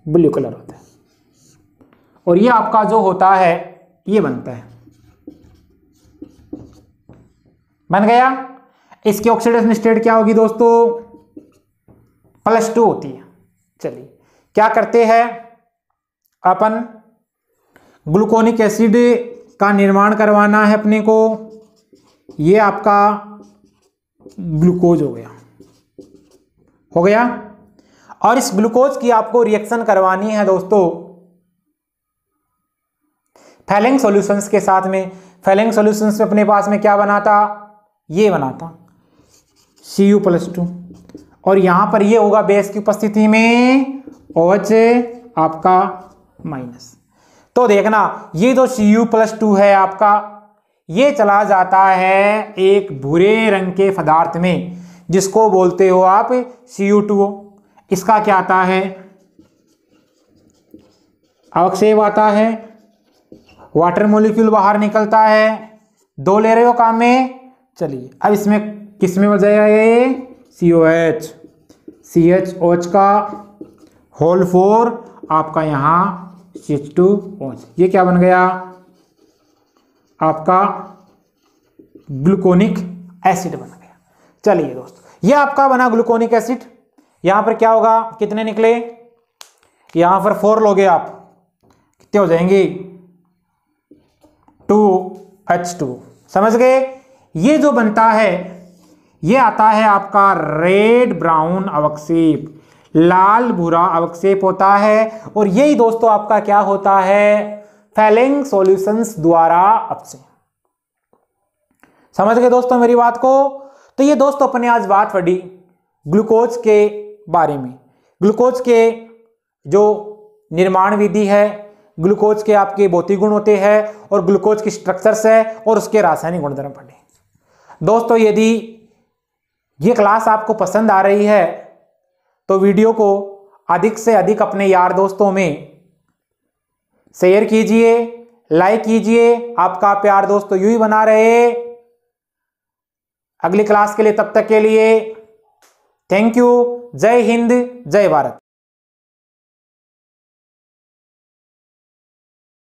ब्लू कलर होता है। और ये आपका जो होता है ये बनता है, बन गया। इसकी ऑक्सीडेशन स्टेट क्या होगी दोस्तों, +2 होती है। चलिए क्या करते हैं अपन, ग्लूकोनिक एसिड का निर्माण करवाना है अपने को। ये आपका ग्लूकोज हो गया और इस ग्लूकोज की आपको रिएक्शन करवानी है दोस्तों फेलिंग सॉल्यूशंस के साथ में। फेलिंग सॉल्यूशंस में अपने पास में क्या बना था, ये बना था Cu+2 और यहां पर ये होगा बेस की उपस्थिति में OH आपका माइनस। तो देखना ये जो Cu+2 है आपका, ये चला जाता है एक भूरे रंग के पदार्थ में जिसको बोलते हो आप Cu2O। इसका क्या आता है, अवक्षेप आता है, वाटर मॉलिक्यूल बाहर निकलता है। 2 ले रहे हो काम में। चलिए अब इसमें किस में बच जाएगा, ये COH, CHOH का होल 4 आपका यहाँ CH2OH। ये क्या बन गया आपका ग्लूकोनिक एसिड बन गया। चलिए दोस्तों ये आपका बना ग्लूकोनिक एसिड। यहां पर क्या होगा, कितने निकले, यहां पर 4 लोगे आप, कितने हो जाएंगे 2H2। समझ गए। ये जो बनता है ये आता है आपका रेड ब्राउन अवक्षेप, लाल भूरा अवक्षेप होता है। और यही दोस्तों आपका क्या होता है, फेलिंग सॉल्यूशंस द्वारा अपचयन। समझ गए दोस्तों मेरी बात को। तो ये दोस्तों अपने आज बात पढ़ी ग्लूकोज के बारे में, ग्लूकोज के जो निर्माण विधि है, ग्लूकोज के आपके भौतिक गुण होते हैं और ग्लूकोज की स्ट्रक्चर्स है और उसके रासायनिक गुणधर्म पढ़े। दोस्तों यदि ये क्लास आपको पसंद आ रही है तो वीडियो को अधिक से अधिक अपने यार दोस्तों में शेयर कीजिए, लाइक कीजिए। आपका प्यार दोस्तों यूं ही बना रहे अगली क्लास के लिए। तब तक के लिए थैंक यू। जय हिंद, जय भारत।